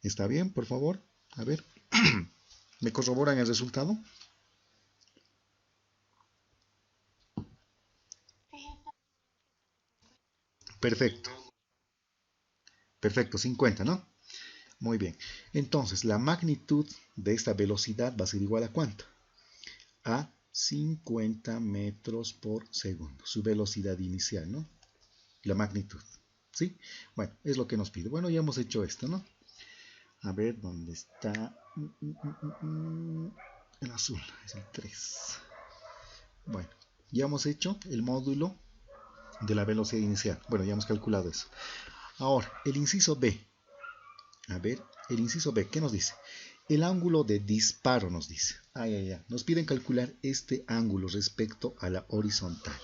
¿Está bien, por favor? A ver. ¿Me corroboran el resultado? Perfecto. Perfecto, 50, ¿no? Muy bien. Entonces, la magnitud de esta velocidad va a ser igual a ¿cuánto? A 50 metros por segundo. Su velocidad inicial, ¿no? La magnitud. ¿Sí? Bueno, es lo que nos pide. Bueno, ya hemos hecho esto, ¿no? A ver, ¿dónde está? El azul, es el 3. Bueno, ya hemos hecho el módulo de la velocidad inicial. Bueno, ya hemos calculado eso. Ahora, el inciso B. A ver, el inciso B, ¿qué nos dice? El ángulo de disparo nos dice. Nos piden calcular este ángulo respecto a la horizontal.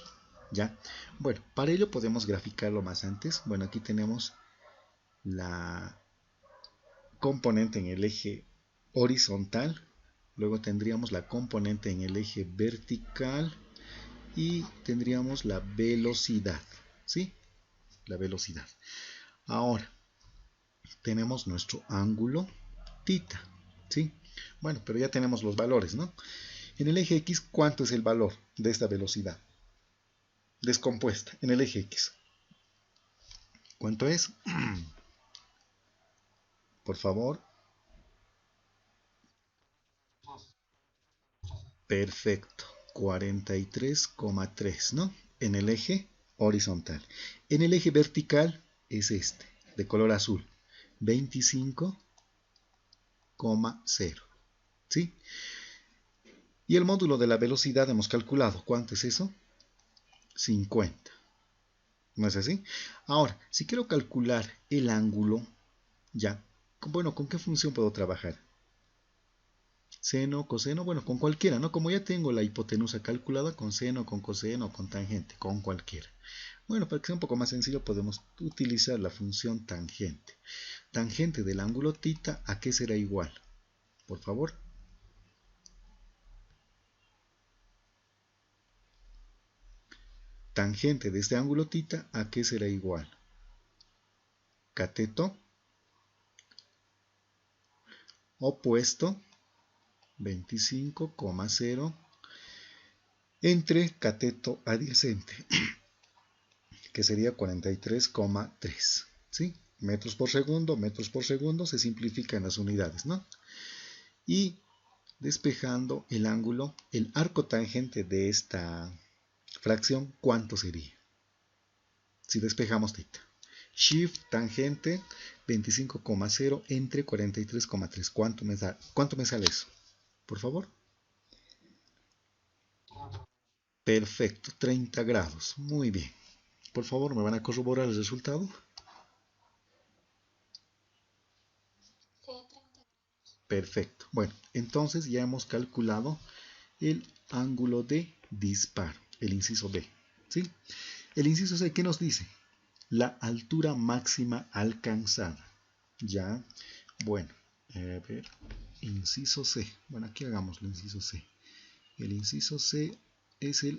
¿Ya? Bueno, para ello podemos graficarlo más antes. Bueno, aquí tenemos la componente en el eje horizontal. Luego tendríamos la componente en el eje vertical. Y tendríamos la velocidad. ¿Sí? La velocidad. Ahora, tenemos nuestro ángulo tita. ¿Sí? Bueno, pero ya tenemos los valores, ¿no? En el eje X, ¿cuánto es el valor de esta velocidad descompuesta en el eje X? ¿Cuánto es? Por favor. Perfecto. 43,3, ¿no? En el eje horizontal. En el eje vertical es este, de color azul. 25,0. ¿Sí? Y el módulo de la velocidad hemos calculado. ¿Cuánto es eso? 50. ¿No es así? Ahora, si quiero calcular el ángulo, ya, bueno, ¿con qué función puedo trabajar? Seno, coseno, bueno, con cualquiera, ¿no? Como ya tengo la hipotenusa calculada, con seno, con coseno, con tangente, con cualquiera. Bueno, para que sea un poco más sencillo, podemos utilizar la función tangente. Tangente del ángulo tita, ¿a qué será igual? Por favor. Tangente de este ángulo tita, ¿a qué será igual? Cateto opuesto 25,0 entre cateto adyacente, que sería 43,3. ¿Sí? Metros por segundo, se simplifican las unidades, ¿no? Y despejando el ángulo, el arco tangente de esta fracción, ¿cuánto sería? Si despejamos θ. Shift tangente 25,0 entre 43,3. ¿Cuánto me sale eso? Por favor. Perfecto, 30 grados. Muy bien. Por favor, ¿me van a corroborar el resultado? Perfecto. Bueno, entonces ya hemos calculado el ángulo de disparo, el inciso B. ¿Sí? El inciso C, ¿qué nos dice? La altura máxima alcanzada. Ya. Bueno, a ver. Inciso C. Bueno, aquí hagamos el inciso C. El inciso C es el...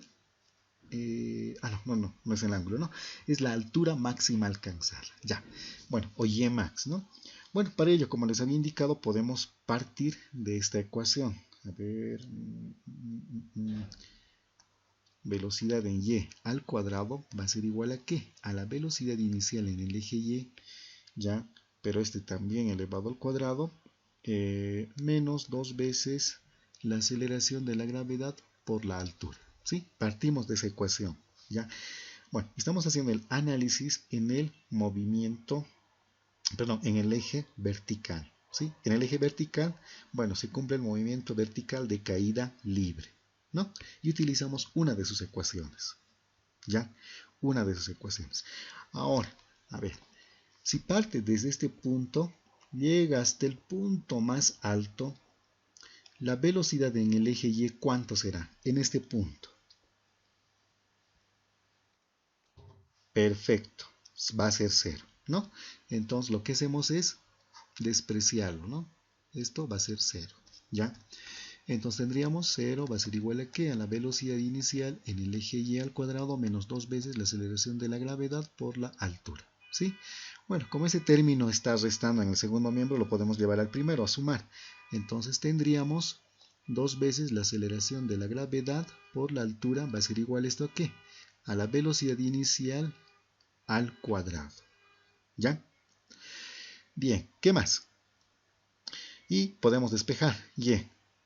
no es el ángulo, ¿no? Es la altura máxima alcanzada. Ya. Bueno, o Y max, ¿no? Bueno, para ello, como les había indicado, podemos partir de esta ecuación. A ver... velocidad en Y al cuadrado va a ser igual a ¿qué? A la velocidad inicial en el eje Y, ya, pero este también elevado al cuadrado, menos 2 veces la aceleración de la gravedad por la altura. ¿Sí? Partimos de esa ecuación. ¿Ya? Bueno, estamos haciendo el análisis en el movimiento, perdón, en el eje vertical. ¿Sí? En el eje vertical, bueno, se cumple el movimiento vertical de caída libre, ¿no? Y utilizamos una de sus ecuaciones. ¿Ya? Una de sus ecuaciones. Ahora, a ver, si parte desde este punto, llega hasta el punto más alto, la velocidad en el eje Y, ¿cuánto será? En este punto. Perfecto, va a ser 0, ¿no? Entonces lo que hacemos es despreciarlo, ¿no? Esto va a ser 0, ¿ya? Entonces tendríamos 0 va a ser igual a ¿qué? A la velocidad inicial en el eje Y al cuadrado menos 2 veces la aceleración de la gravedad por la altura, ¿sí? Bueno, como ese término está restando en el segundo miembro, lo podemos llevar al primero, a sumar. Entonces tendríamos 2 veces la aceleración de la gravedad por la altura, va a ser igual a esto a ¿qué? A la velocidad inicial al cuadrado. ¿Ya? Bien, ¿qué más? Y podemos despejar y,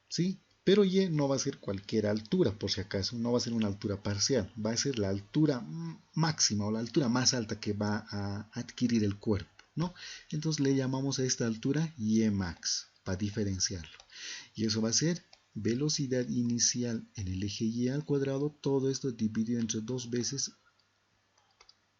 ¿sí? Pero y no va a ser cualquier altura, por si acaso, no va a ser una altura parcial, va a ser la altura máxima o la altura más alta que va a adquirir el cuerpo, ¿no? Entonces le llamamos a esta altura y max, para diferenciarlo. Y eso va a ser velocidad inicial en el eje y al cuadrado, todo esto dividido entre 2 veces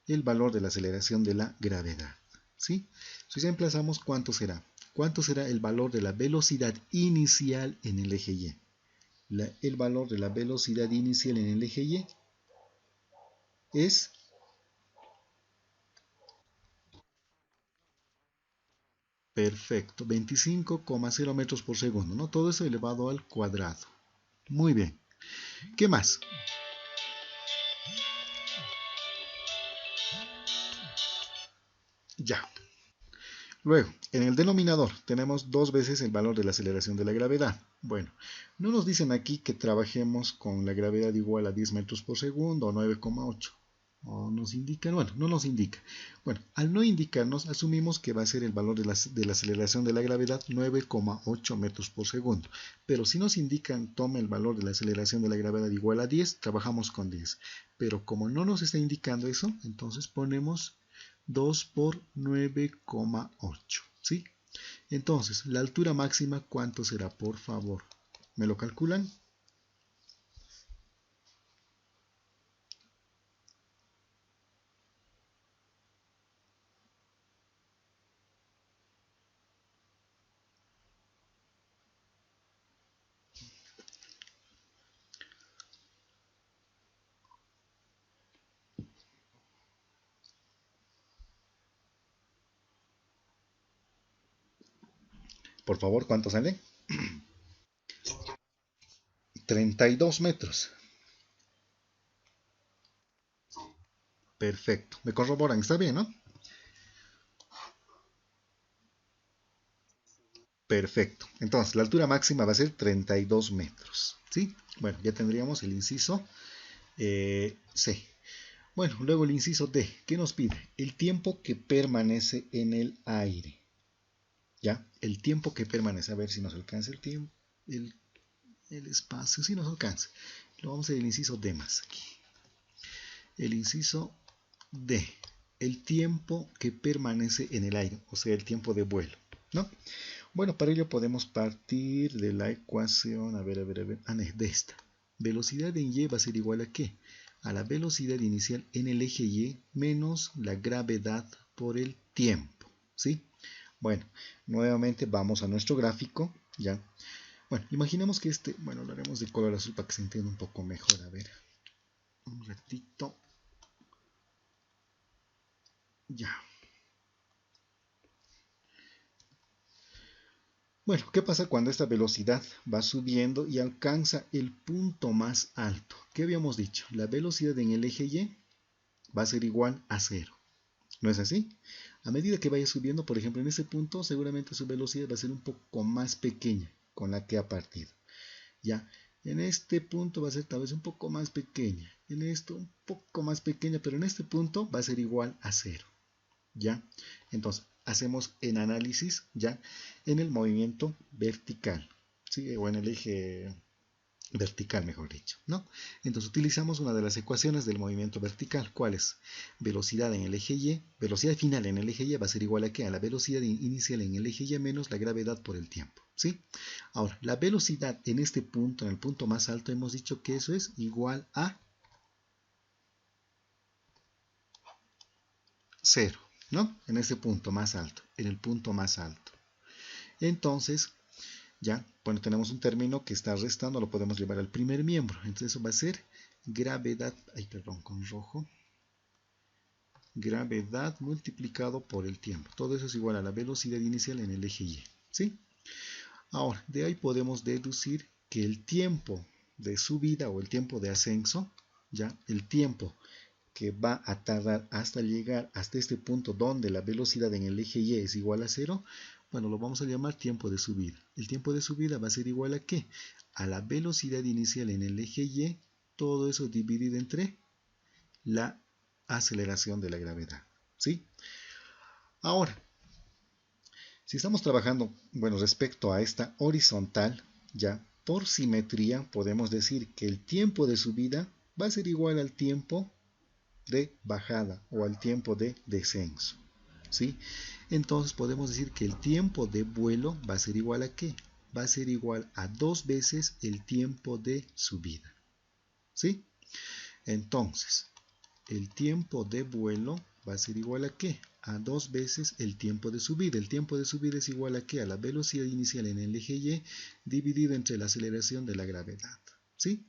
el valor de la aceleración de la gravedad, ¿sí? Si reemplazamos, ¿cuánto será? ¿Cuánto será el valor de la velocidad inicial en el eje Y? El valor de la velocidad inicial en el eje Y es perfecto, 25,0 metros por segundo, ¿no? Todo eso elevado al cuadrado. Muy bien. ¿Qué más? Ya. Luego, en el denominador tenemos 2 veces el valor de la aceleración de la gravedad. Bueno, no nos dicen aquí que trabajemos con la gravedad igual a 10 metros por segundo o 9,8. O nos indican, bueno, no nos indica. Bueno, al no indicarnos, asumimos que va a ser el valor de la aceleración de la gravedad 9,8 metros por segundo. Pero si nos indican, toma el valor de la aceleración de la gravedad igual a 10, trabajamos con 10. Pero como no nos está indicando eso, entonces ponemos 2 por 9,8, ¿sí? Entonces, la altura máxima, ¿cuánto será? Por favor, ¿me lo calculan? Por favor, ¿cuánto sale? 32 metros. Perfecto. Me corroboran, está bien, ¿no? Perfecto. Entonces, la altura máxima va a ser 32 metros. ¿Sí? Bueno, ya tendríamos el inciso C. Bueno, luego el inciso D. ¿Qué nos pide? El tiempo que permanece en el aire. ¿Ya? El tiempo que permanece. A ver si nos alcanza el tiempo. El espacio. Si nos alcanza. Lo vamos a hacer el inciso D más aquí. El inciso D. El tiempo que permanece en el aire. O sea, el tiempo de vuelo. ¿No? Bueno, para ello podemos partir de la ecuación, a ver, de esta. Velocidad en Y va a ser igual a ¿qué? A la velocidad inicial en el eje Y menos la gravedad por el tiempo, ¿sí? Bueno, nuevamente vamos a nuestro gráfico, ¿ya? Bueno, imaginemos que bueno, lo haremos de color azul para que se entienda un poco mejor, a ver. Un ratito. Ya. Bueno, ¿qué pasa cuando esta velocidad va subiendo y alcanza el punto más alto? ¿Qué habíamos dicho? La velocidad en el eje Y va a ser igual a 0. ¿No es así? A medida que vaya subiendo, por ejemplo, en ese punto, seguramente su velocidad va a ser un poco más pequeña con la que ha partido. Ya, en este punto va a ser tal vez un poco más pequeña. En esto un poco más pequeña, pero en este punto va a ser igual a 0. ¿Ya? Entonces, hacemos el análisis ya en el movimiento vertical, ¿sí? O en el eje vertical, mejor dicho, ¿no? Entonces utilizamos una de las ecuaciones del movimiento vertical. ¿Cuál es? Velocidad en el eje Y, velocidad final en el eje Y va a ser igual a ¿qué? A la velocidad inicial en el eje Y menos la gravedad por el tiempo, ¿sí? Ahora, la velocidad en este punto, en el punto más alto, hemos dicho que eso es igual a 0, ¿no? En este punto más alto, en el punto más alto. Entonces, ya, bueno, tenemos un término que está restando, lo podemos llevar al primer miembro. Entonces eso va a ser gravedad, ay, perdón, con rojo. Gravedad multiplicado por el tiempo. Todo eso es igual a la velocidad inicial en el eje Y, ¿sí? Ahora, de ahí podemos deducir que el tiempo de subida o el tiempo de ascenso, ya, el tiempo que va a tardar hasta llegar hasta este punto donde la velocidad en el eje Y es igual a 0, bueno, lo vamos a llamar tiempo de subida. El tiempo de subida va a ser igual a ¿qué? A la velocidad inicial en el eje Y, todo eso dividido entre la aceleración de la gravedad. ¿Sí? Ahora, si estamos trabajando, bueno, respecto a esta horizontal, ya por simetría podemos decir que el tiempo de subida va a ser igual al tiempo de bajada o al tiempo de descenso. ¿Sí? Entonces podemos decir que el tiempo de vuelo va a ser igual a ¿qué? Va a ser igual a 2 veces el tiempo de subida. ¿Sí? Entonces, el tiempo de vuelo va a ser igual a ¿qué? A 2 veces el tiempo de subida. El tiempo de subida es igual a ¿qué? A la velocidad inicial en el eje Y dividido entre la aceleración de la gravedad. ¿Sí?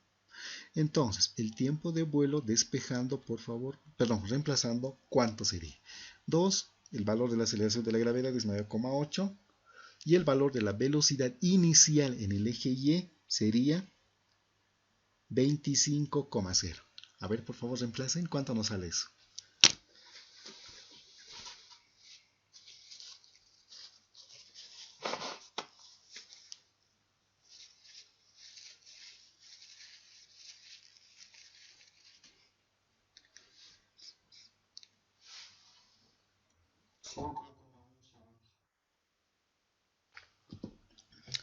Entonces, el tiempo de vuelo despejando, por favor, perdón, reemplazando, ¿cuánto sería? 2, el valor de la aceleración de la gravedad es 9,8 y el valor de la velocidad inicial en el eje Y sería 25,0. A ver, por favor, reemplacen, ¿cuánto nos sale eso?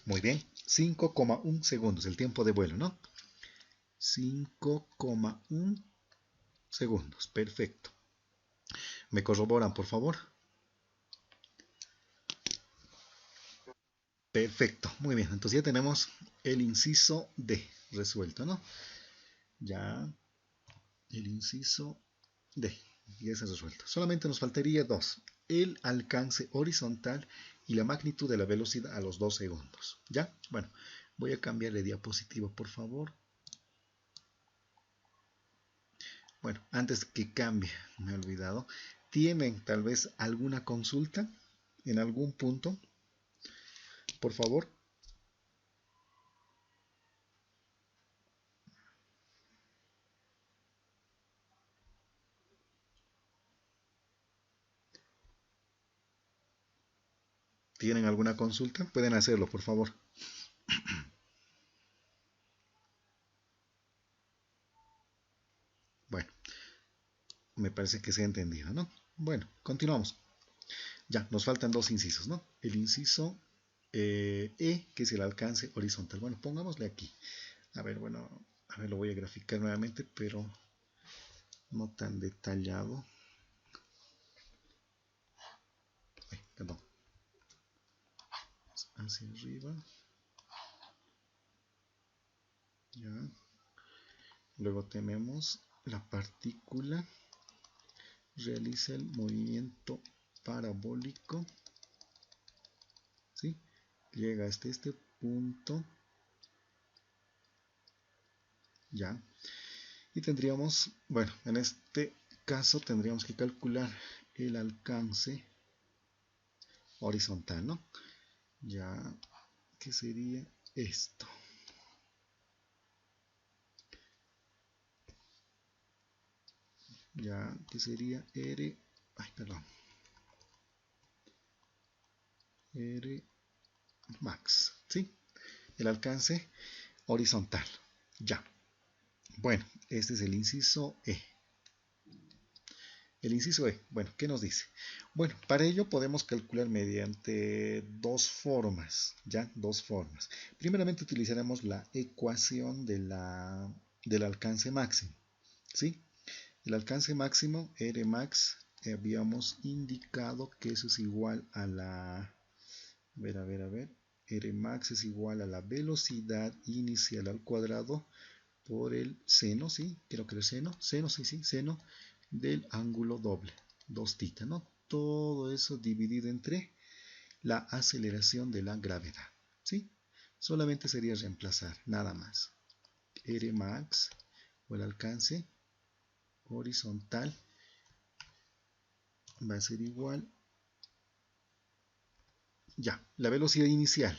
Muy bien, 5,1 segundos, el tiempo de vuelo, ¿no? 5,1 segundos, perfecto. ¿Me corroboran, por favor? Perfecto, muy bien. Entonces ya tenemos el inciso D resuelto, ¿no? Ya el inciso D ya está resuelto. Solamente nos faltaría dos. El alcance horizontal y la magnitud de la velocidad a los 2 segundos. ¿Ya? Bueno, voy a cambiar de diapositiva, por favor. Bueno, antes que cambie, me he olvidado. ¿Tienen tal vez alguna consulta en algún punto? Por favor. ¿Tienen alguna consulta? Pueden hacerlo, por favor. Bueno, me parece que se ha entendido, ¿no? Bueno, continuamos. Ya, nos faltan dos incisos, ¿no? El inciso E, que es el alcance horizontal. Bueno, pongámosle aquí. A ver, bueno, a ver, lo voy a graficar nuevamente, pero no tan detallado. Ay, perdón. Hacia arriba. Ya. Luego tenemos la partícula. Realiza el movimiento parabólico. ¿Sí? Llega hasta este punto. Ya. Y tendríamos, bueno, en este caso tendríamos que calcular el alcance horizontal, ¿no? Ya, ¿qué sería esto? Ya, ¿qué sería R? Ay, perdón. R max, ¿sí? El alcance horizontal. Ya. Bueno, este es el inciso E. El inciso E, bueno, ¿qué nos dice? Bueno, para ello podemos calcular mediante dos formas, ¿ya? Dos formas. Primeramente utilizaremos la ecuación del alcance máximo, ¿sí? El alcance máximo, R max, habíamos indicado que eso es igual a la, a ver, R max es igual a la velocidad inicial al cuadrado por el seno, ¿sí? Creo que el seno, sí, sí, seno del ángulo doble, 2 θ, ¿no? Todo eso dividido entre la aceleración de la gravedad, ¿sí? Solamente sería reemplazar, nada más. R max o el alcance horizontal va a ser igual, ya, la velocidad inicial.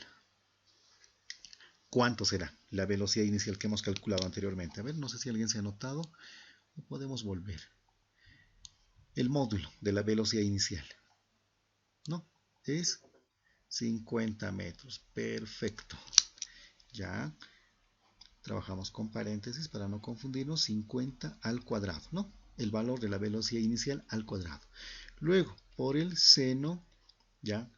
¿Cuánto será la velocidad inicial que hemos calculado anteriormente? A ver, no sé si alguien se ha notado o podemos volver. El módulo de la velocidad inicial, ¿no? Es 50 metros. Perfecto. Ya trabajamos con paréntesis para no confundirnos. 50 al cuadrado, ¿no? el valor de la velocidad inicial al cuadrado. Luego, por el seno, ya,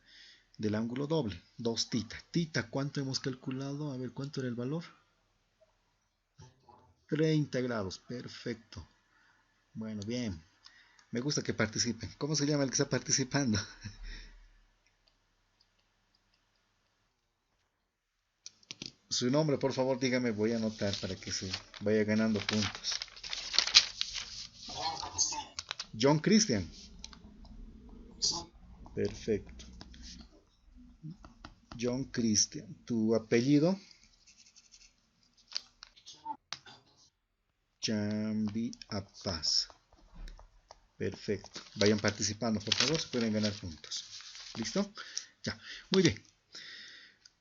del ángulo doble, 2 tita. Tita, ¿cuánto hemos calculado? A ver, ¿cuánto era el valor? 30 grados, perfecto. Bueno, bien. Me gusta que participen. ¿Cómo se llama el que está participando? Su nombre, por favor, dígame, voy a anotar para que se vaya ganando puntos. John Christian. Perfecto. John Christian. ¿Tu apellido? Chambi Apaz. Perfecto. Vayan participando, por favor, se pueden ganar puntos. ¿Listo? Ya. Muy bien.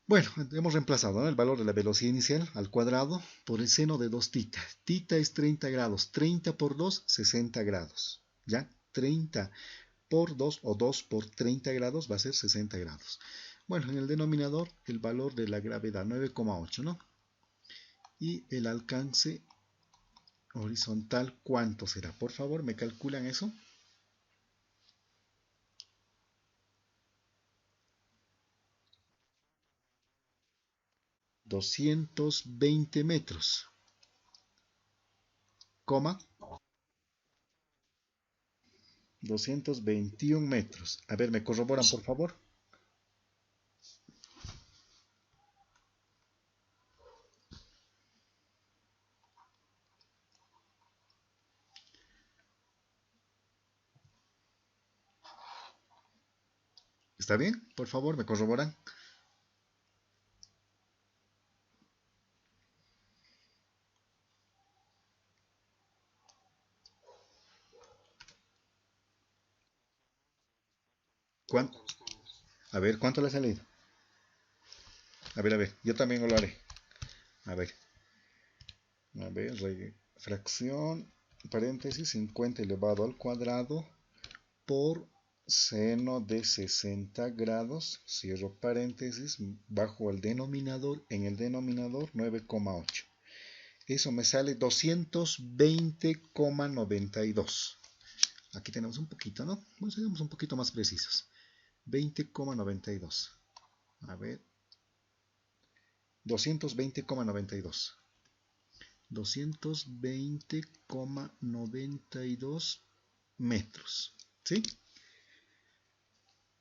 Bueno, hemos reemplazado, ¿no?, el valor de la velocidad inicial al cuadrado por el seno de 2 tita. Tita es 30 grados. 30 por 2, 60 grados. ¿Ya? 30 por 2 o 2 por 30 grados va a ser 60 grados. Bueno, en el denominador el valor de la gravedad 9,8, ¿no? Y el alcance horizontal, ¿cuánto será? Por favor, ¿me calculan eso? 220 metros, coma 221 metros. A ver, ¿me corroboran, por favor? ¿Está bien? Por favor, ¿me corroboran? ¿Cuánto? A ver, ¿cuánto le ha salido? A ver, yo también lo haré. A ver, fracción, paréntesis, 50 elevado al cuadrado por seno de 60 grados, cierro paréntesis, bajo el denominador, en el denominador 9,8. Eso me sale 220,92. Aquí tenemos un poquito, ¿no? Bueno, seamos un poquito más precisos. 20,92. A ver. 220,92. 220,92 metros. ¿Sí?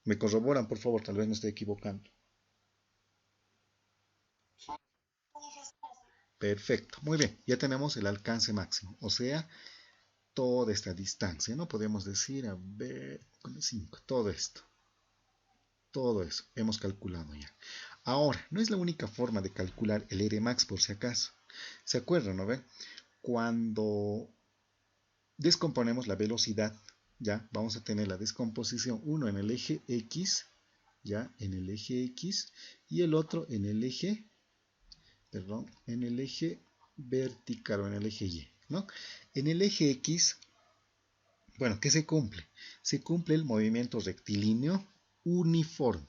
Me corroboran, por favor, tal vez me estoy equivocando. Perfecto, muy bien, ya tenemos el alcance máximo, o sea, toda esta distancia, ¿no? Podemos decir, a ver, con el 5, todo eso, hemos calculado ya. Ahora, no es la única forma de calcular el Rmax por si acaso. ¿Se acuerdan, no ven? Cuando descomponemos la velocidad, ya vamos a tener la descomposición, uno en el eje X, ya en el eje X, y el otro en el eje, perdón, en el eje vertical o en el eje Y, ¿no? En el eje X, bueno, ¿qué se cumple? Se cumple el movimiento rectilíneo uniforme,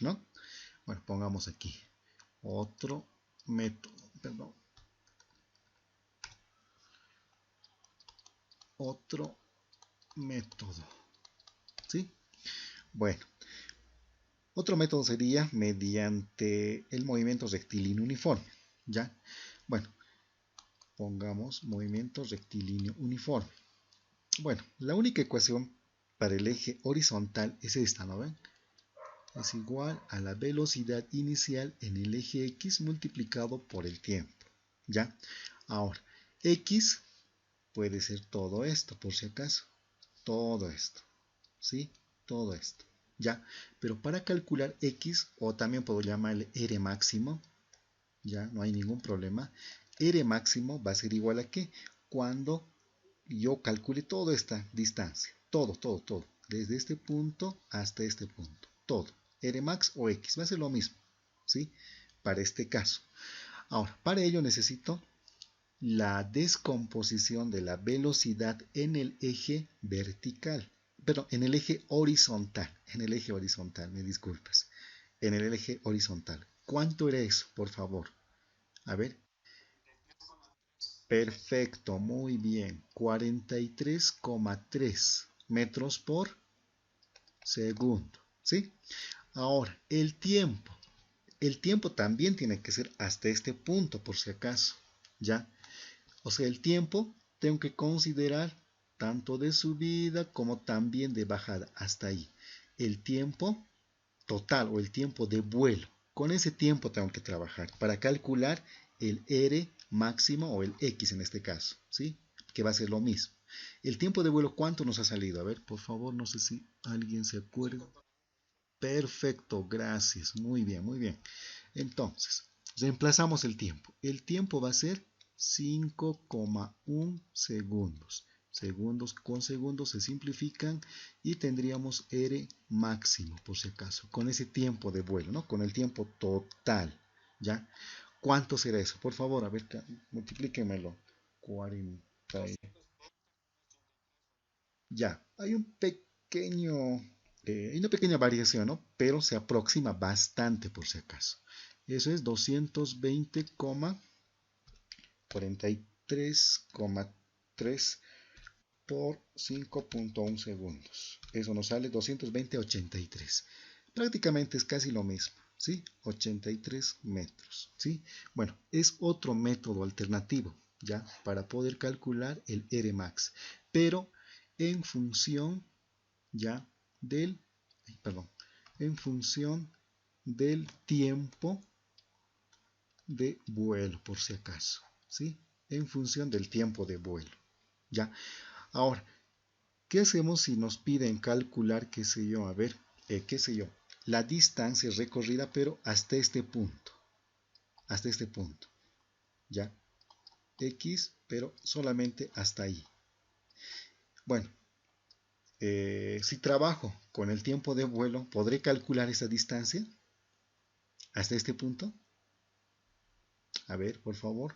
¿no? Bueno, pongamos aquí otro método, perdón, otro método, ¿sí? Bueno, otro método sería mediante el movimiento rectilíneo uniforme, ¿ya? Bueno, pongamos movimiento rectilíneo uniforme. Bueno, la única ecuación para el eje horizontal es esta, ¿no ven? Es igual a la velocidad inicial en el eje X multiplicado por el tiempo, ¿ya? Ahora, X puede ser todo esto, por si acaso, todo esto, ¿sí? Todo esto, ¿ya? Pero para calcular X, o también puedo llamarle R máximo, ¿ya? No hay ningún problema. R máximo va a ser igual a ¿qué? Cuando yo calcule toda esta distancia, todo, desde este punto hasta este punto, todo, Rmax o X, va a ser lo mismo, ¿sí? Para este caso. Ahora, para ello necesito la descomposición de la velocidad en el eje vertical, perdón, en el eje horizontal, me disculpas, en el eje horizontal. ¿Cuánto era eso, por favor? A ver, Perfecto, muy bien. 43,3 metros por segundo. ¿Sí? Ahora, el tiempo. El tiempo también tiene que ser hasta este punto, por si acaso. ¿Ya? O sea, el tiempo tengo que considerar tanto de subida como también de bajada. Hasta ahí. El tiempo total o el tiempo de vuelo. Con ese tiempo tengo que trabajar para calcular el R máximo o el X en este caso, ¿sí? Que va a ser lo mismo. El tiempo de vuelo, ¿cuánto nos ha salido? A ver, por favor, no sé si alguien se acuerda. Perfecto, gracias. Muy bien, muy bien. Entonces, reemplazamos el tiempo. El tiempo va a ser 5,1 segundos. Segundos con segundos se simplifican y tendríamos R máximo, por si acaso, con ese tiempo de vuelo, ¿no? Con el tiempo total, ¿ya? ¿Cuánto será eso? Por favor, a ver, multiplíquemelo. 40. Ya, hay una pequeña variación, ¿no? Pero se aproxima bastante por si acaso. Eso es 243,3 por 5,1 segundos. Eso nos sale 220,83. Prácticamente es casi lo mismo, ¿sí? 83 metros, ¿sí? Bueno, es otro método alternativo, ¿ya? Para poder calcular el Rmax, pero en función, ¿ya? Perdón, en función del tiempo de vuelo, por si acaso, ¿sí? En función del tiempo de vuelo, ¿ya? Ahora, ¿qué hacemos si nos piden calcular, qué sé yo, a ver, qué sé yo, la distancia recorrida, pero hasta este punto, ¿ya? X, pero solamente hasta ahí. Bueno, si trabajo con el tiempo de vuelo, ¿podré calcular esa distancia hasta este punto? A ver, por favor.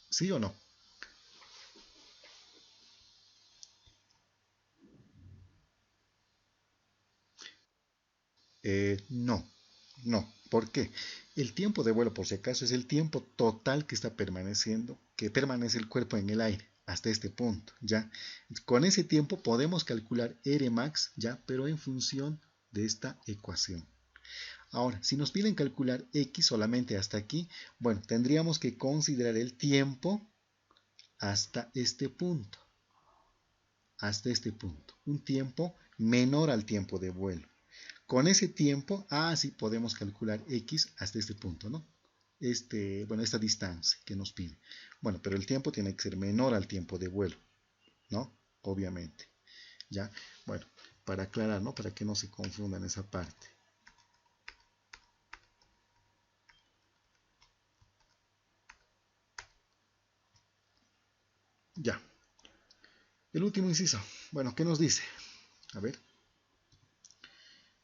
¿Sí o no? No, no. ¿Por qué? El tiempo de vuelo, por si acaso, es el tiempo total que está permaneciendo, que permanece el cuerpo en el aire hasta este punto, ¿ya? Con ese tiempo podemos calcular Rmax, ¿ya? Pero en función de esta ecuación. Ahora, si nos piden calcular X solamente hasta aquí, bueno, tendríamos que considerar el tiempo hasta este punto, un tiempo menor al tiempo de vuelo. Con ese tiempo, sí podemos calcular X hasta este punto, ¿no? Bueno, esta distancia que nos pide. Bueno, pero el tiempo tiene que ser menor al tiempo de vuelo, ¿no? Obviamente. ¿Ya? Bueno, para aclarar, ¿no? Para que no se confunda en esa parte. Ya. El último inciso. Bueno, ¿qué nos dice? A ver.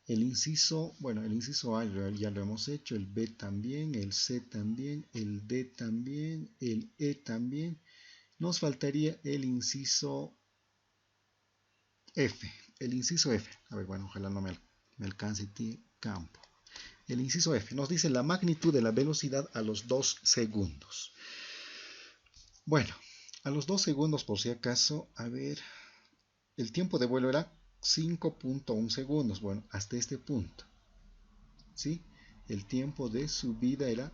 El inciso, bueno, el inciso A ya lo hemos hecho, el B también, el C también, el D también, el E también. Nos faltaría el inciso F. El inciso F. A ver, bueno, ojalá no me alcance campo. El inciso F nos dice la magnitud de la velocidad a los 2 segundos. Bueno, a los 2 segundos, por si acaso, a ver, el tiempo de vuelo era 5,1 segundos. Bueno, hasta este punto. ¿Sí? El tiempo de subida era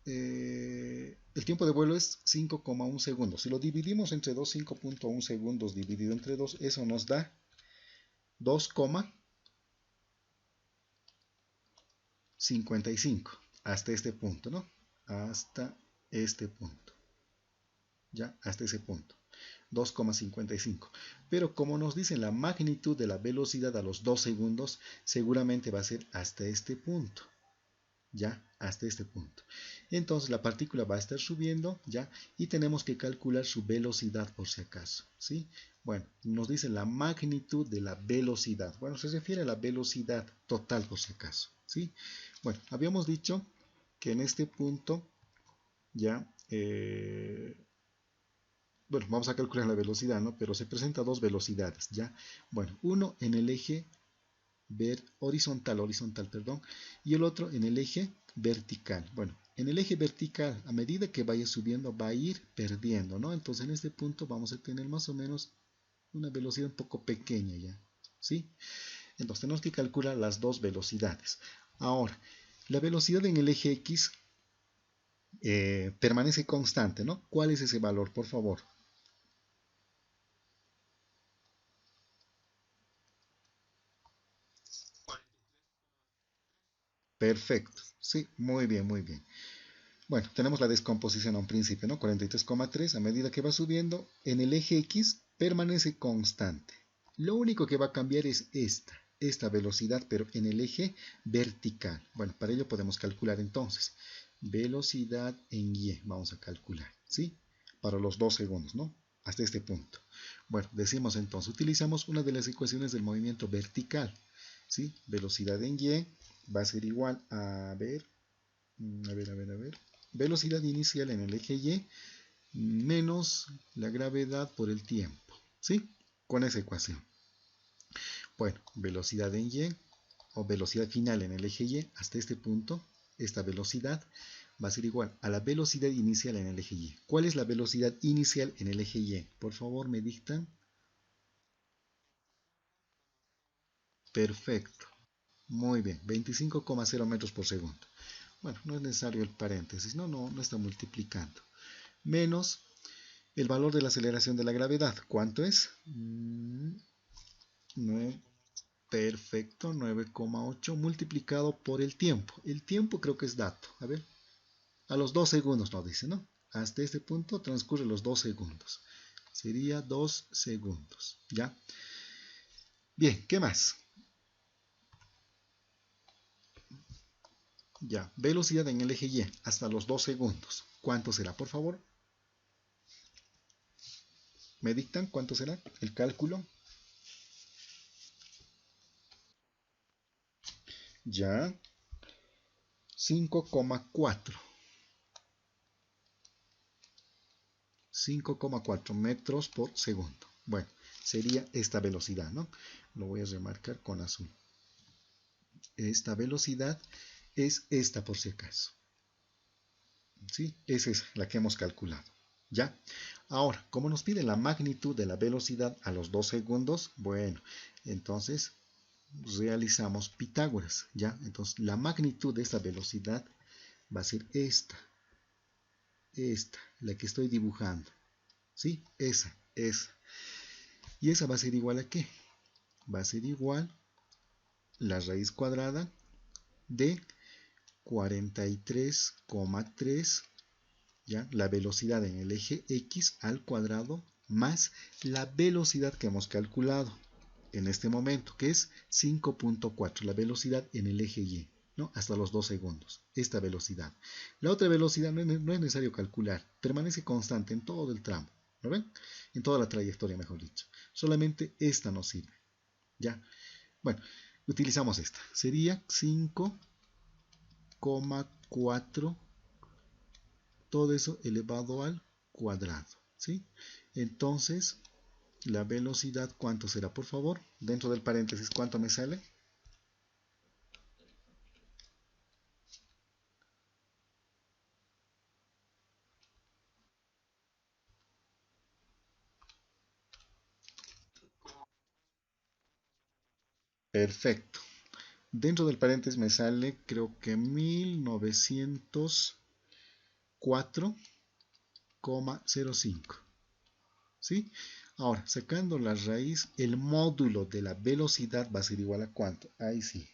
el tiempo de vuelo es 5,1 segundos. Si lo dividimos entre 2, 5,1 segundos dividido entre 2, eso nos da 2,55 hasta este punto, ¿no? Hasta este punto. Ya, hasta ese punto. 2,55. Pero como nos dice la magnitud de la velocidad a los 2 segundos, seguramente va a ser hasta este punto. Ya, hasta este punto. Entonces la partícula va a estar subiendo, ya, y tenemos que calcular su velocidad por si acaso, ¿sí? Bueno, nos dice la magnitud de la velocidad. Bueno, se refiere a la velocidad total por si acaso, ¿sí? Bueno, habíamos dicho que en este punto, ya, bueno, vamos a calcular la velocidad, ¿no? Pero se presenta dos velocidades, ¿ya? Bueno, uno en el eje horizontal, perdón, y el otro en el eje vertical. Bueno, en el eje vertical, a medida que vaya subiendo, va a ir perdiendo, ¿no? Entonces en este punto vamos a tener más o menos una velocidad un poco pequeña ya, ¿sí? Entonces tenemos que calcular las dos velocidades. Ahora, la velocidad en el eje X permanece constante, ¿no? ¿Cuál es ese valor, por favor? Perfecto, sí, muy bien, muy bien. Bueno, tenemos la descomposición a un principio, ¿no? 43,3, a medida que va subiendo, en el eje X permanece constante. Lo único que va a cambiar es esta velocidad, pero en el eje vertical. Bueno, para ello podemos calcular entonces. Velocidad en Y, vamos a calcular, ¿sí? Para los 2 segundos, ¿no? Hasta este punto. Bueno, decimos entonces, utilizamos una de las ecuaciones del movimiento vertical, ¿sí? Velocidad en Y va a ser igual a ver, a ver. Velocidad inicial en el eje Y menos la gravedad por el tiempo, ¿sí? Con esa ecuación. Bueno, velocidad en Y o velocidad final en el eje Y hasta este punto, esta velocidad va a ser igual a la velocidad inicial en el eje Y. ¿Cuál es la velocidad inicial en el eje Y? Por favor, me dictan. Perfecto. Muy bien, 25,0 metros por segundo. Bueno, no es necesario el paréntesis, no está multiplicando. Menos el valor de la aceleración de la gravedad. ¿Cuánto es? 9, perfecto, 9,8 multiplicado por el tiempo. El tiempo creo que es dato. A ver, a los 2 segundos nos dice, ¿no? Hasta este punto transcurren los 2 segundos. Sería 2 segundos, ¿ya? Bien, ¿qué más? Ya, velocidad en el eje Y hasta los 2 segundos. ¿Cuánto será, por favor? ¿Me dictan cuánto será el cálculo? Ya, 5,4. 5,4 metros por segundo. Bueno, sería esta velocidad, ¿no? Lo voy a remarcar con azul. Esta velocidad es esta por si acaso. ¿Sí? Esa es la que hemos calculado. ¿Ya? Ahora, como nos pide la magnitud de la velocidad a los 2 segundos, bueno, entonces realizamos Pitágoras, ¿ya? Entonces, la magnitud de esta velocidad va a ser esta, la que estoy dibujando, ¿sí? Esa. ¿Y esa va a ser igual a qué? Va a ser igual la raíz cuadrada de 43,3, ¿ya? La velocidad en el eje X al cuadrado más la velocidad que hemos calculado en este momento, que es 5,4, la velocidad en el eje Y, ¿no? Hasta los 2 segundos, esta velocidad. La otra velocidad no es necesario calcular, permanece constante en todo el tramo, ¿lo ven? En toda la trayectoria, mejor dicho. Solamente esta nos sirve, ¿ya? Bueno, utilizamos esta. Sería 5,4, todo eso elevado al cuadrado, ¿sí? Entonces, la velocidad, ¿cuánto será, por favor? Dentro del paréntesis, ¿cuánto me sale? Perfecto. Dentro del paréntesis me sale, creo que 1904,05. ¿Sí? Ahora, sacando la raíz, el módulo de la velocidad va a ser igual a ¿cuánto? Ahí sí.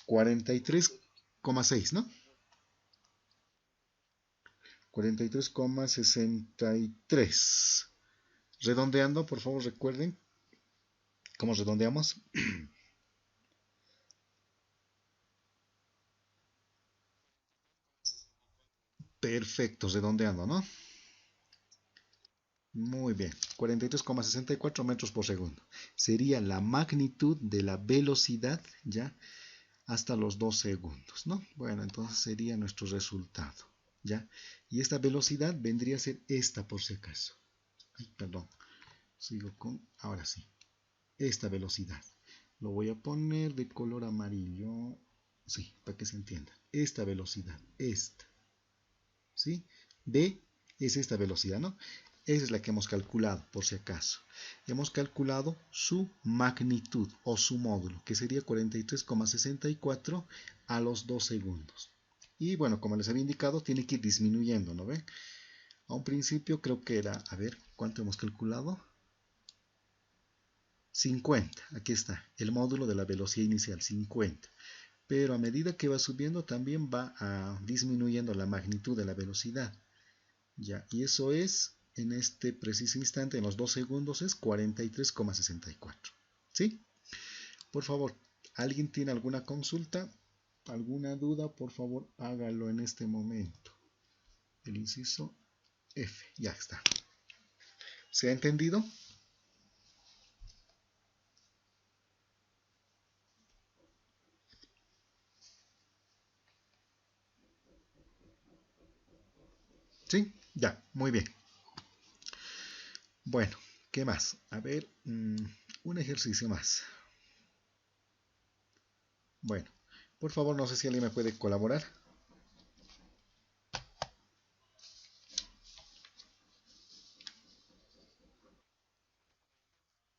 43,6, ¿no? 43,63. Redondeando, por favor, recuerden cómo redondeamos. Perfecto, redondeando, ¿no? Muy bien, 43,64 metros por segundo. Sería la magnitud de la velocidad, ¿ya? Hasta los 2 segundos, ¿no? Bueno, entonces sería nuestro resultado, ¿ya? Y esta velocidad vendría a ser esta por si acaso. Ay, perdón, sigo con, ahora sí, esta velocidad. Lo voy a poner de color amarillo. Sí, para que se entienda. Esta velocidad, esta. ¿Sí? B es esta velocidad, ¿no? Esa es la que hemos calculado, por si acaso. Hemos calculado su magnitud o su módulo, que sería 43,64 a los 2 segundos. Y bueno, como les había indicado, tiene que ir disminuyendo, ¿no ven? A un principio creo que era, a ver, ¿cuánto hemos calculado? 50, aquí está, el módulo de la velocidad inicial, 50. Pero a medida que va subiendo también va disminuyendo la magnitud de la velocidad. Ya, y eso es, en este preciso instante, en los 2 segundos, es 43,64. ¿Sí? Por favor, ¿alguien tiene alguna consulta? ¿Alguna duda? Por favor, hágalo en este momento. El inciso F, ya está. ¿Se ha entendido? ¿Sí? Ya, muy bien. Bueno, ¿qué más? A ver, un ejercicio más. Bueno, por favor, no sé si alguien me puede colaborar.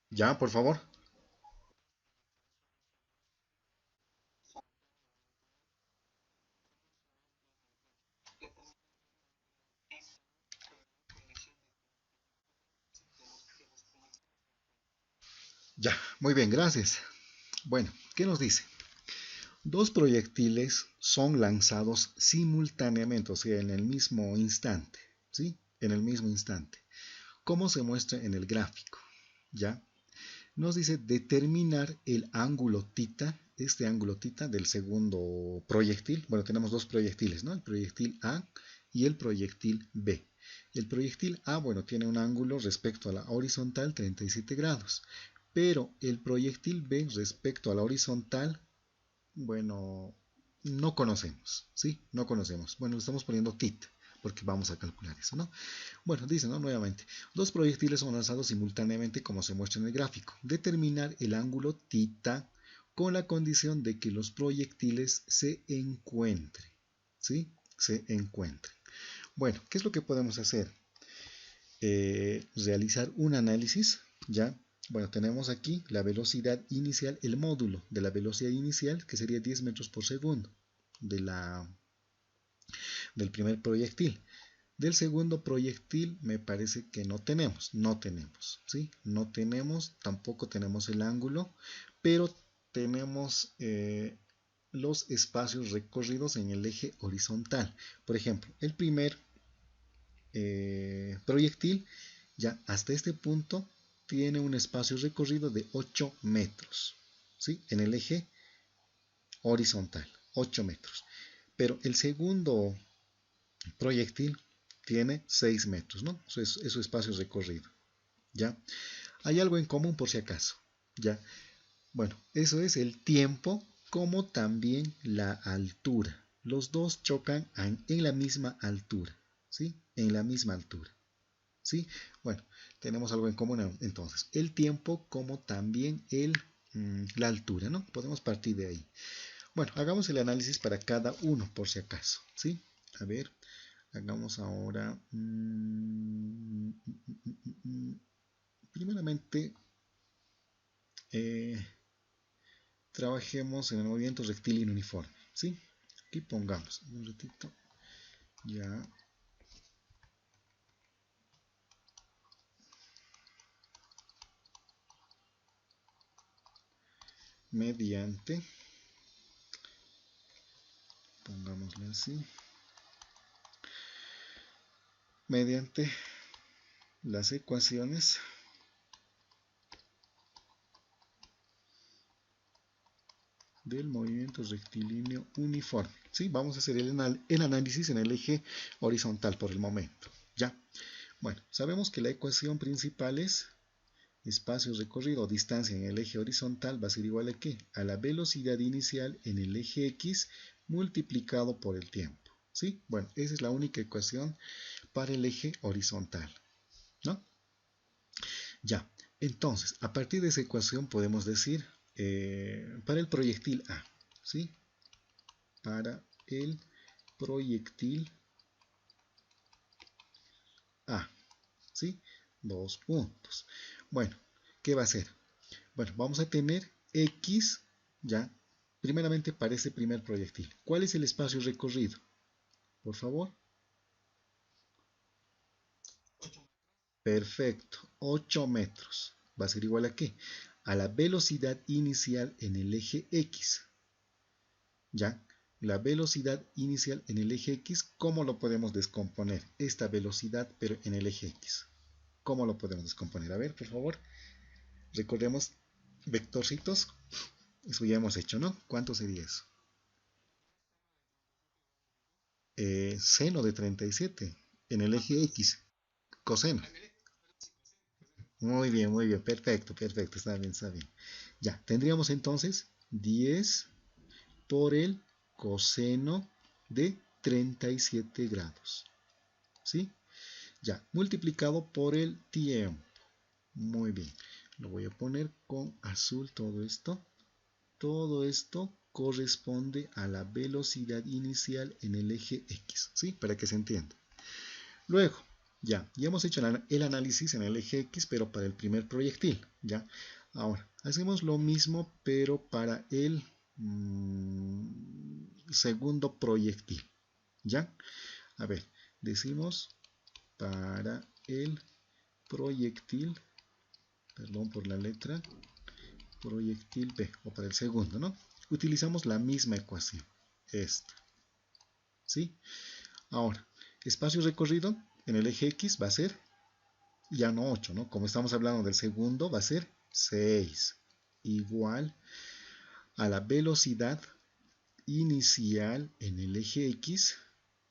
Ya, por favor. Ya, muy bien, gracias. Bueno, ¿qué nos dice? Dos proyectiles son lanzados simultáneamente, o sea, en el mismo instante, ¿sí? En el mismo instante. ¿Cómo se muestra en el gráfico? ¿Ya? Nos dice determinar el ángulo tita, este ángulo tita del segundo proyectil. Bueno, tenemos dos proyectiles, ¿no? El proyectil A y el proyectil B. El proyectil A, bueno, tiene un ángulo respecto a la horizontal 37 grados, pero el proyectil B respecto a la horizontal, bueno, no conocemos, ¿sí? No conocemos. Bueno, le estamos poniendo tita porque vamos a calcular eso, ¿no? Bueno, dice, ¿no? Nuevamente, dos proyectiles son lanzados simultáneamente como se muestra en el gráfico. Determinar el ángulo tita con la condición de que los proyectiles se encuentren, ¿sí? Se encuentren. Bueno, ¿qué es lo que podemos hacer? Realizar un análisis, ¿ya? Bueno, tenemos aquí la velocidad inicial, el módulo de la velocidad inicial, que sería 10 metros por segundo del primer proyectil. Del segundo proyectil me parece que no tenemos, ¿sí? No tenemos, tampoco tenemos el ángulo, pero tenemos los espacios recorridos en el eje horizontal. Por ejemplo, el primer proyectil ya hasta este punto tiene un espacio recorrido de 8 metros, ¿sí? En el eje horizontal, 8 metros. Pero el segundo proyectil tiene 6 metros, ¿no? Eso es su espacio recorrido, ¿ya? Hay algo en común por si acaso, ¿ya? Bueno, eso es el tiempo como también la altura. Los dos chocan en la misma altura, ¿sí? En la misma altura, ¿sí? Bueno, tenemos algo en común entonces. El tiempo como también la altura, ¿no? Podemos partir de ahí. Bueno, hagamos el análisis para cada uno por si acaso, ¿sí? A ver, hagamos ahora. Primeramente, trabajemos en el movimiento rectilíneo uniforme, ¿sí? Aquí pongamos un ratito, ya. Mediante, pongámosle así, mediante las ecuaciones del movimiento rectilíneo uniforme. ¿Sí? Vamos a hacer el análisis en el eje horizontal por el momento. ¿Ya? Bueno, sabemos que la ecuación principal es espacio recorrido o distancia en el eje horizontal va a ser igual a ¿qué? A la velocidad inicial en el eje X multiplicado por el tiempo. ¿Sí? Bueno, esa es la única ecuación para el eje horizontal, ¿no? Ya, entonces, a partir de esa ecuación podemos decir para el proyectil A, ¿sí? Para el proyectil A, ¿sí? 2 puntos. Bueno, ¿qué va a ser? Bueno, vamos a tener X, ya, primeramente para este primer proyectil. ¿Cuál es el espacio recorrido? Por favor. Perfecto, 8 metros. ¿Va a ser igual a qué? A la velocidad inicial en el eje X. ¿Ya? La velocidad inicial en el eje X, ¿cómo lo podemos descomponer? Esta velocidad, pero en el eje X. ¿Cómo lo podemos descomponer? A ver, por favor. Recordemos vectorcitos. Eso ya hemos hecho, ¿no? ¿Cuánto sería eso? Seno de 37 en el eje X. Coseno. Muy bien, perfecto, perfecto, está bien, está bien. Ya, tendríamos entonces 10 por el coseno de 37 grados. ¿Sí? Ya, multiplicado por el tiempo. Muy bien. Lo voy a poner con azul todo esto. Todo esto corresponde a la velocidad inicial en el eje X. ¿Sí? Para que se entienda. Luego, ya hemos hecho el análisis en el eje X, pero para el primer proyectil. ¿Ya? Ahora, hacemos lo mismo, pero para el segundo proyectil. ¿Ya? A ver, decimos para el proyectil, perdón por la letra, proyectil B, o para el segundo, ¿no? Utilizamos la misma ecuación, esta. ¿Sí? Ahora, espacio recorrido en el eje X va a ser ya no 8, ¿no? Como estamos hablando del segundo, va a ser 6, igual a la velocidad inicial en el eje X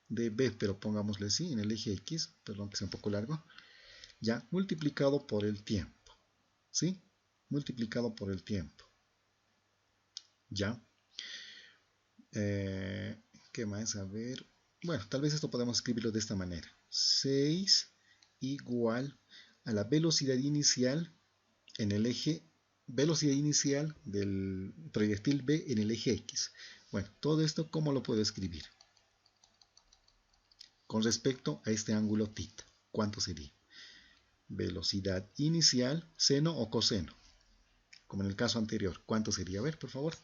de B, pero pongámosle así, en el eje X, perdón que sea un poco largo, ya multiplicado por el tiempo, ¿sí? Multiplicado por el tiempo, ya. ¿Qué más? A ver, bueno, tal vez esto podemos escribirlo de esta manera, 6 igual a la velocidad inicial en el eje, velocidad inicial del proyectil B en el eje X. Bueno, todo esto, ¿cómo lo puedo escribir? Con respecto a este ángulo θ, ¿cuánto sería? Velocidad inicial, seno o coseno, como en el caso anterior. ¿Cuánto sería? A ver, por favor.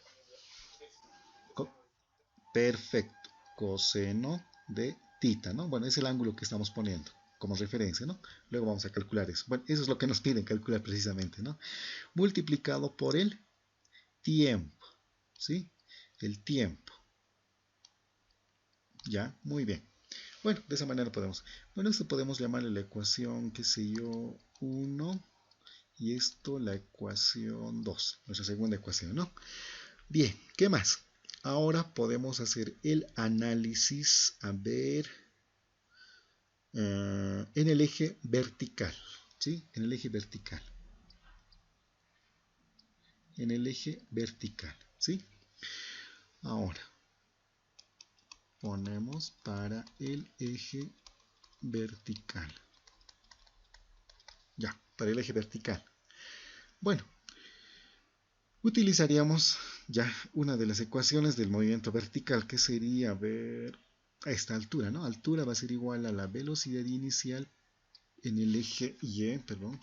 Perfecto. Coseno de θ, ¿no? Bueno, es el ángulo que estamos poniendo como referencia, ¿no? Luego vamos a calcular eso. Bueno, eso es lo que nos piden calcular precisamente, ¿no? Multiplicado por el tiempo, ¿sí? El tiempo. Ya, muy bien. Bueno, de esa manera podemos. Bueno, esto podemos llamarle la ecuación, qué sé yo, 1 y esto la ecuación 2, nuestra segunda ecuación, ¿no? Bien, ¿qué más? Ahora podemos hacer el análisis, a ver, en el eje vertical, ¿sí? En el eje vertical. En el eje vertical, ¿sí? Ahora, ponemos para el eje vertical. Ya, para el eje vertical. Bueno, utilizaríamos ya una de las ecuaciones del movimiento vertical, que sería, a ver, a esta altura, ¿no? Altura va a ser igual a la velocidad inicial en el eje Y, perdón,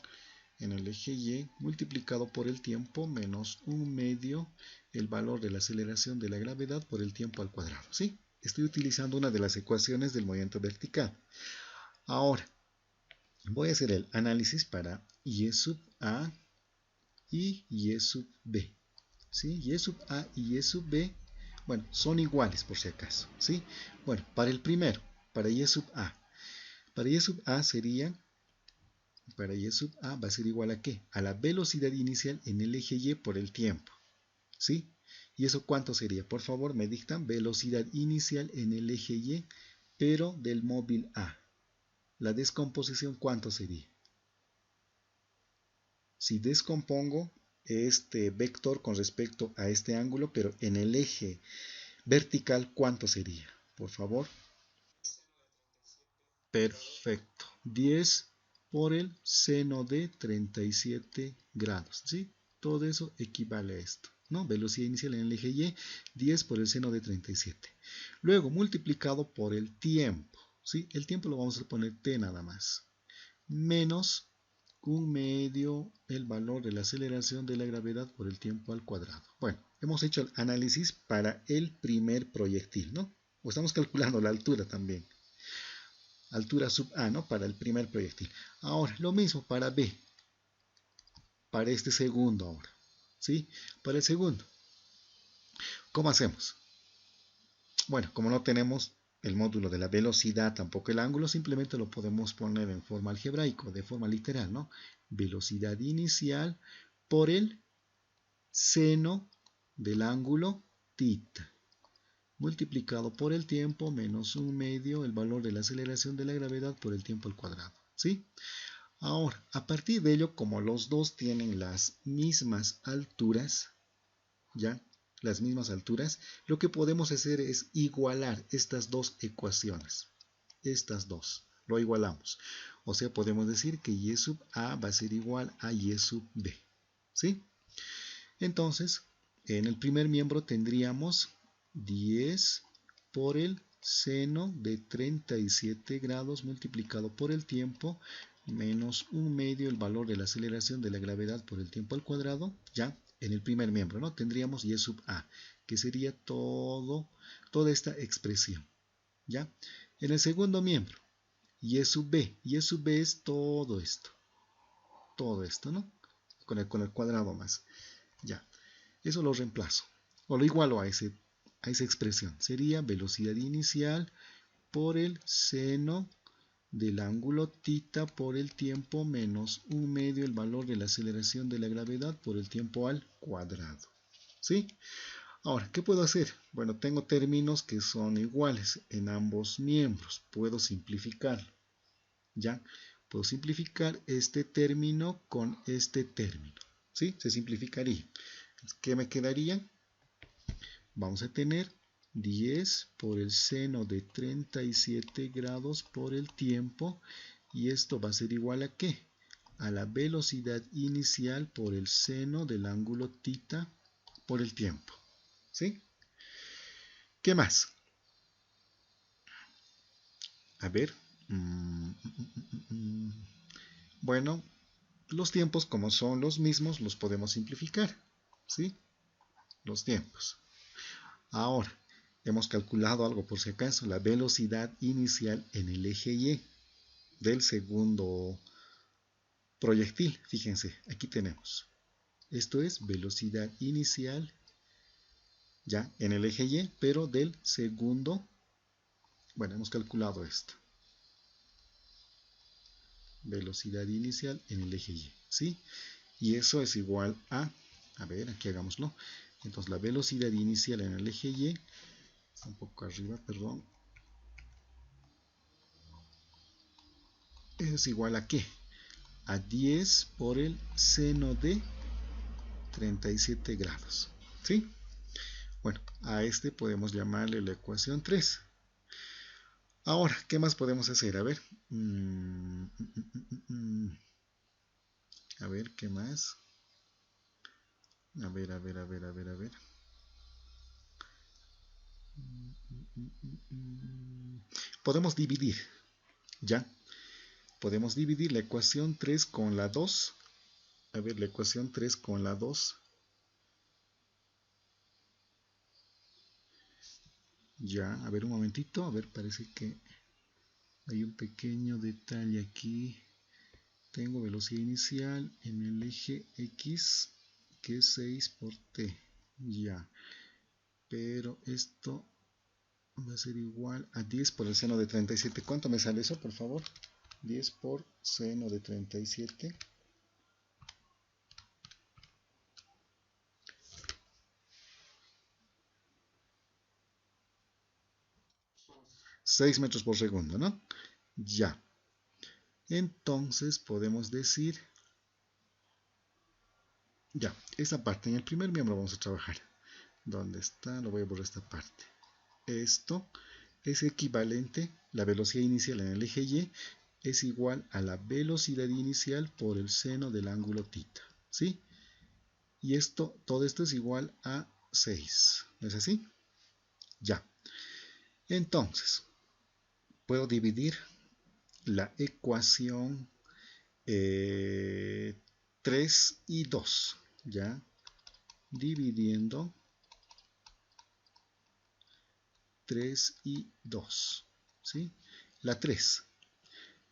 en el eje Y multiplicado por el tiempo menos 1/2 el valor de la aceleración de la gravedad por el tiempo al cuadrado, ¿sí? Estoy utilizando una de las ecuaciones del movimiento vertical. Ahora, voy a hacer el análisis para Y sub A y Y sub B, ¿sí? Y sub A y Y sub B, bueno, son iguales por si acaso, ¿sí? Bueno, para el primero, para Y sub A, para Y sub A sería, para Y sub A va a ser igual a ¿qué? A la velocidad inicial en el eje Y por el tiempo, ¿sí? ¿Y eso cuánto sería? Por favor, me dictan velocidad inicial en el eje Y, pero del móvil A. La descomposición, ¿cuánto sería? Si descompongo este vector con respecto a este ángulo, pero en el eje vertical, ¿cuánto sería? Por favor. Perfecto. 10 por el seno de 37 grados, ¿sí? todo eso equivale a esto, ¿no? Velocidad inicial en el eje Y, 10 por el seno de 37. Luego, multiplicado por el tiempo, ¿sí? El tiempo lo vamos a poner t nada más, menos 1/2 el valor de la aceleración de la gravedad por el tiempo al cuadrado. Bueno, hemos hecho el análisis para el primer proyectil, ¿no? O estamos calculando la altura también. Altura sub A, ¿no? Para el primer proyectil. Ahora, lo mismo para B. Para este segundo ahora, ¿sí? Para el segundo. ¿Cómo hacemos? Bueno, como no tenemos el módulo de la velocidad, tampoco el ángulo, simplemente lo podemos poner en forma algebraica, de forma literal, ¿no? Velocidad inicial por el seno del ángulo θ, multiplicado por el tiempo menos 1/2 el valor de la aceleración de la gravedad por el tiempo al cuadrado, ¿sí? Ahora, a partir de ello, como los dos tienen las mismas alturas, ¿ya? Las mismas alturas, lo que podemos hacer es igualar estas dos ecuaciones. Estas dos, lo igualamos. O sea, podemos decir que y sub A va a ser igual a y sub B, ¿sí? Entonces, en el primer miembro tendríamos 10 por el seno de 37 grados multiplicado por el tiempo menos 1/2 el valor de la aceleración de la gravedad por el tiempo al cuadrado, ya en el primer miembro, ¿no? Tendríamos y sub A, que sería toda esta expresión, ¿ya? En el segundo miembro, y sub B es todo esto, ¿no? Con el cuadrado más, ya. Eso lo reemplazo, o lo igualo a esa expresión. Sería velocidad inicial por el seno del ángulo θ por el tiempo menos 1/2 el valor de la aceleración de la gravedad por el tiempo al cuadrado, ¿sí? Ahora, ¿qué puedo hacer? Bueno, tengo términos que son iguales en ambos miembros. Puedo simplificarlo, ¿ya? Puedo simplificar este término con este término, ¿sí? Se simplificaría. ¿Qué me quedaría? Vamos a tener 10 por el seno de 37 grados por el tiempo, y esto va a ser igual a ¿qué? A la velocidad inicial por el seno del ángulo θ por el tiempo, ¿sí? ¿Qué más? A ver. Bueno, los tiempos, como son los mismos, los podemos simplificar, ¿sí? Los tiempos. Ahora, hemos calculado algo por si acaso, la velocidad inicial en el eje Y del segundo proyectil. Fíjense, aquí tenemos. Esto es velocidad inicial ya en el eje Y, pero del segundo. Bueno, hemos calculado esto. Velocidad inicial en el eje Y, ¿sí? Y eso es igual a ver, aquí hagámoslo. Entonces la velocidad inicial en el eje Y, está un poco arriba, perdón. Es igual a ¿qué? A 10 por el seno de 37 grados, ¿sí? Bueno, a este podemos llamarle la ecuación 3. Ahora, ¿qué más podemos hacer? A ver. A ver, ¿qué más? A ver. Podemos dividir, ¿ya? Podemos dividir la ecuación 3 con la 2. A ver, la ecuación 3 con la 2. Ya, a ver un momentito. A ver, parece que hay un pequeño detalle aquí. Tengo velocidad inicial en el eje X, que es 6 por T. Ya. Pero esto va a ser igual a 10 por el seno de 37. ¿Cuánto me sale eso, por favor? 10 por seno de 37. 6 metros por segundo, ¿no? Ya. Entonces podemos decir, ya, esta parte en el primer miembro vamos a trabajar. ¿Dónde está? Lo voy a borrar esta parte. Esto es equivalente, la velocidad inicial en el eje Y es igual a la velocidad inicial por el seno del ángulo θ, ¿sí? y todo esto es igual a 6. ¿No es así? Ya. Entonces, puedo dividir la ecuación 3 y 2, ¿ya? Dividiendo 3 y 2, ¿sí? La 3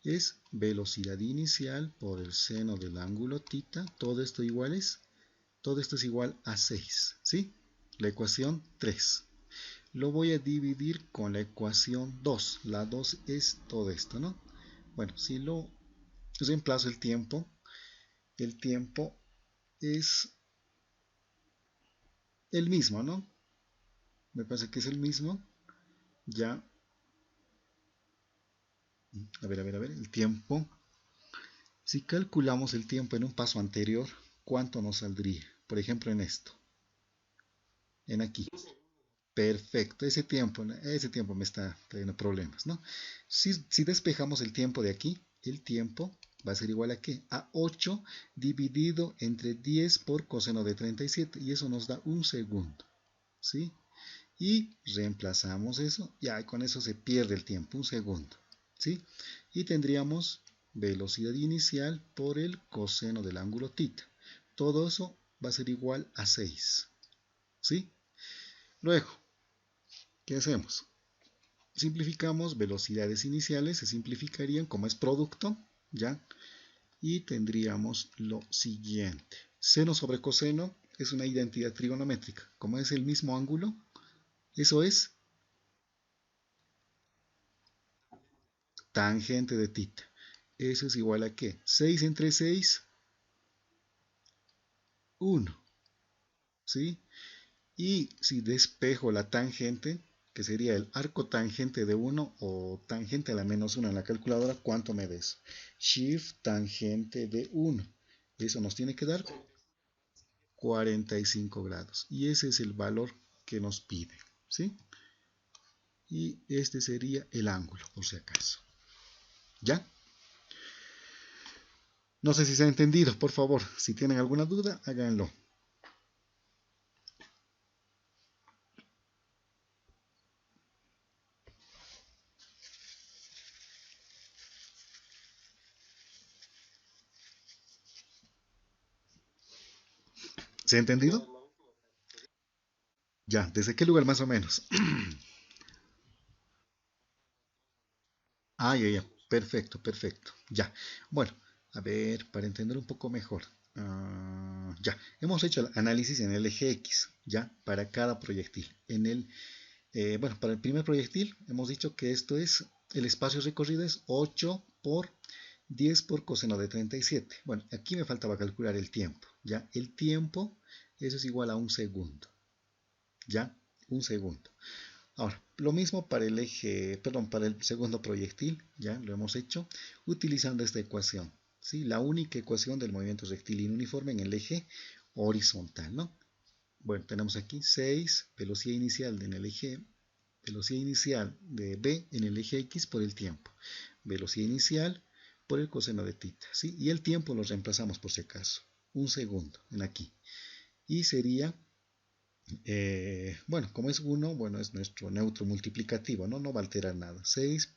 es velocidad inicial por el seno del ángulo θ, todo esto es igual a 6, ¿sí? La ecuación 3. Lo voy a dividir con la ecuación 2. La 2 es todo esto, ¿no? Bueno, si lo reemplazo el tiempo es el mismo, ¿no? Me parece que es el mismo. Ya, a ver, el tiempo. Si calculamos el tiempo en un paso anterior, ¿cuánto nos saldría? Por ejemplo, en esto, en aquí. Perfecto, ese tiempo me está trayendo problemas, ¿no? Si despejamos el tiempo de aquí, el tiempo va a ser igual a ¿qué? A 8 dividido entre 10 por coseno de 37, y eso nos da un segundo, ¿sí? Y reemplazamos eso, ya con eso se pierde el tiempo, un segundo, ¿sí? Y tendríamos velocidad inicial por el coseno del ángulo θ. Todo eso va a ser igual a 6, ¿sí? Luego, ¿qué hacemos? Simplificamos velocidades iniciales, se simplificarían como es producto, ¿ya? Y tendríamos lo siguiente. Seno sobre coseno es una identidad trigonométrica. Como es el mismo ángulo, eso es tangente de θ. Eso es igual a ¿qué? 6 entre 6, 1, ¿sí? Y si despejo la tangente, que sería el arco tangente de 1 o tangente a la menos 1 en la calculadora, ¿cuánto me des? Shift tangente de 1. Eso nos tiene que dar 45 grados. Y ese es el valor que nos pide, ¿sí? Y este sería el ángulo, por si acaso. ¿Ya? No sé si se ha entendido, por favor. Si tienen alguna duda, háganlo. ¿Se ha entendido? Ya, ¿desde qué lugar más o menos? Ah, ya. Perfecto, perfecto. Ya. Bueno, a ver, para entender un poco mejor. Ya, hemos hecho el análisis en el eje X, ya, para cada proyectil. Bueno, para el primer proyectil hemos dicho que el espacio recorrido es 8 por 10 por coseno de 37. Bueno, aquí me faltaba calcular el tiempo, ya. El tiempo, eso es igual a un segundo, ya, un segundo. Ahora, lo mismo para para el segundo proyectil, ya lo hemos hecho utilizando esta ecuación, ¿sí? La única ecuación del movimiento rectilíneo uniforme en el eje horizontal, ¿no? Bueno, tenemos aquí 6, velocidad inicial velocidad inicial de B en el eje X por el tiempo, velocidad inicial por el coseno de θ, ¿sí? Y el tiempo lo reemplazamos por si acaso, un segundo en aquí, y sería bueno, como es 1, bueno, es nuestro neutro multiplicativo, ¿no? No va a alterar nada. 6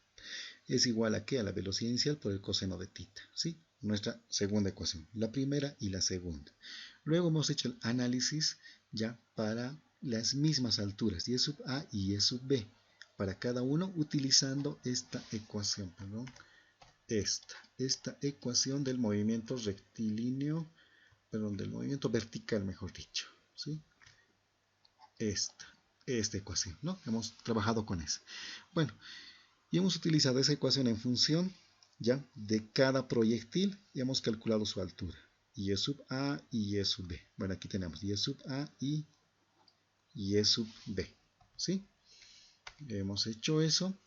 es igual a ¿qué? A la velocidad inicial por el coseno de θ, ¿sí? Nuestra segunda ecuación, la primera y la segunda. Luego hemos hecho el análisis ya para las mismas alturas, y sub A y Y sub B, para cada uno utilizando esta ecuación, perdón, esta ecuación del movimiento rectilíneo, perdón, del movimiento vertical, mejor dicho, ¿sí? esta ecuación, ¿no? Hemos trabajado con esa. Bueno, y hemos utilizado esa ecuación en función ya de cada proyectil y hemos calculado su altura. Y sub A y Y sub B. Bueno, aquí tenemos Y sub A y Y sub B, ¿sí? Hemos hecho eso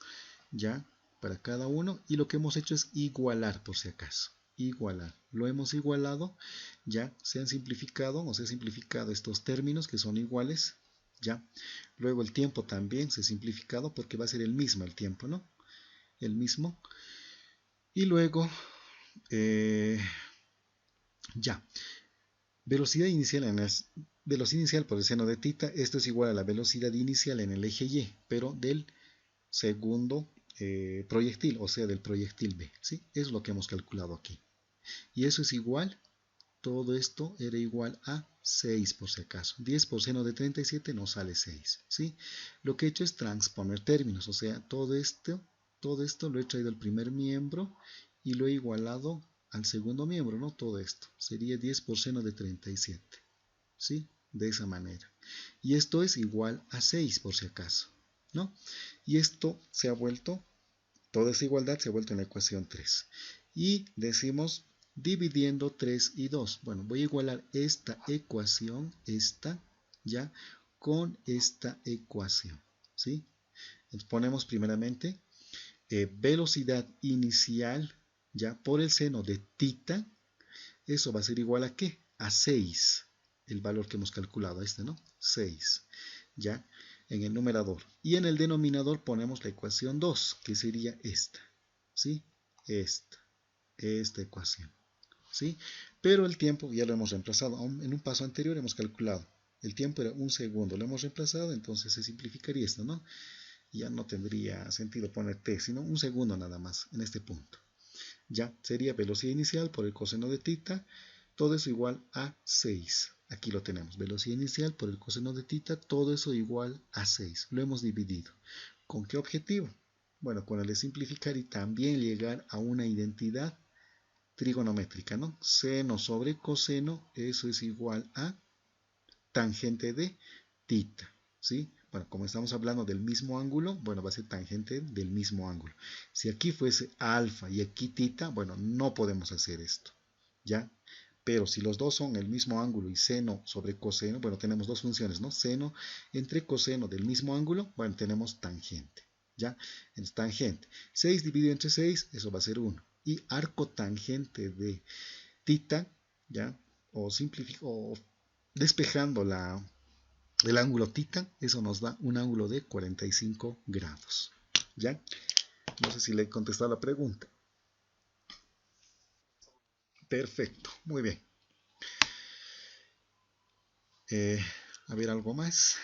ya para cada uno y lo que hemos hecho es igualar por si acaso. Igualar. Lo hemos igualado, ya se han simplificado o se han simplificado estos términos que son iguales, ya. Luego el tiempo también se ha simplificado porque va a ser el mismo el tiempo, ¿no? El mismo. Y luego, ya. Velocidad inicial velocidad inicial por el seno de tita, esto es igual a la velocidad inicial en el eje Y, pero del segundo proyectil, o sea, del proyectil B, ¿sí? Es lo que hemos calculado aquí. Y eso es igual, todo esto era igual a 6 por si acaso. 10 por seno de 37 nos sale 6, ¿sí? Lo que he hecho es transponer términos, o sea, todo esto lo he traído al primer miembro y lo he igualado al segundo miembro, ¿no? Todo esto sería 10 por seno de 37, ¿sí? De esa manera. Y esto es igual a 6 por si acaso, ¿no? Y esto se ha vuelto, toda esa igualdad se ha vuelto en la ecuación 3. Y decimos dividiendo 3 y 2. Bueno, voy a igualar esta ecuación, ya, con esta ecuación, ¿sí? Entonces ponemos primeramente velocidad inicial, ya, por el seno de tita, eso va a ser igual a ¿qué? A 6, el valor que hemos calculado, ¿no? 6, ¿ya? En el numerador. Y en el denominador ponemos la ecuación 2, que sería esta, ¿sí? Esta ecuación, ¿sí? Pero el tiempo ya lo hemos reemplazado. En un paso anterior hemos calculado. El tiempo era 1 segundo, lo hemos reemplazado, entonces se simplificaría esto, ¿no? Ya no tendría sentido poner t, sino 1 segundo nada más en este punto. Ya sería velocidad inicial por el coseno de tita, todo eso igual a 6. Aquí lo tenemos, velocidad inicial por el coseno de tita, todo eso igual a 6. Lo hemos dividido. ¿Con qué objetivo? Bueno, con el de simplificar y también llegar a una identidad trigonométrica, ¿no? Seno sobre coseno, eso es igual a tangente de tita, ¿sí? Bueno, como estamos hablando del mismo ángulo, bueno, va a ser tangente del mismo ángulo. Si aquí fuese alfa y aquí tita, bueno, no podemos hacer esto, ¿ya? Pero si los dos son el mismo ángulo y seno sobre coseno, bueno, tenemos dos funciones, ¿no? Seno entre coseno del mismo ángulo, bueno, tenemos tangente, ¿ya? Entonces, tangente. 6 dividido entre 6, eso va a ser 1. Y arco tangente de tita, ¿ya? O despejando el ángulo tita, eso nos da un ángulo de 45 grados. ¿Ya? No sé si le he contestado la pregunta. Perfecto, muy bien. A ver, algo más.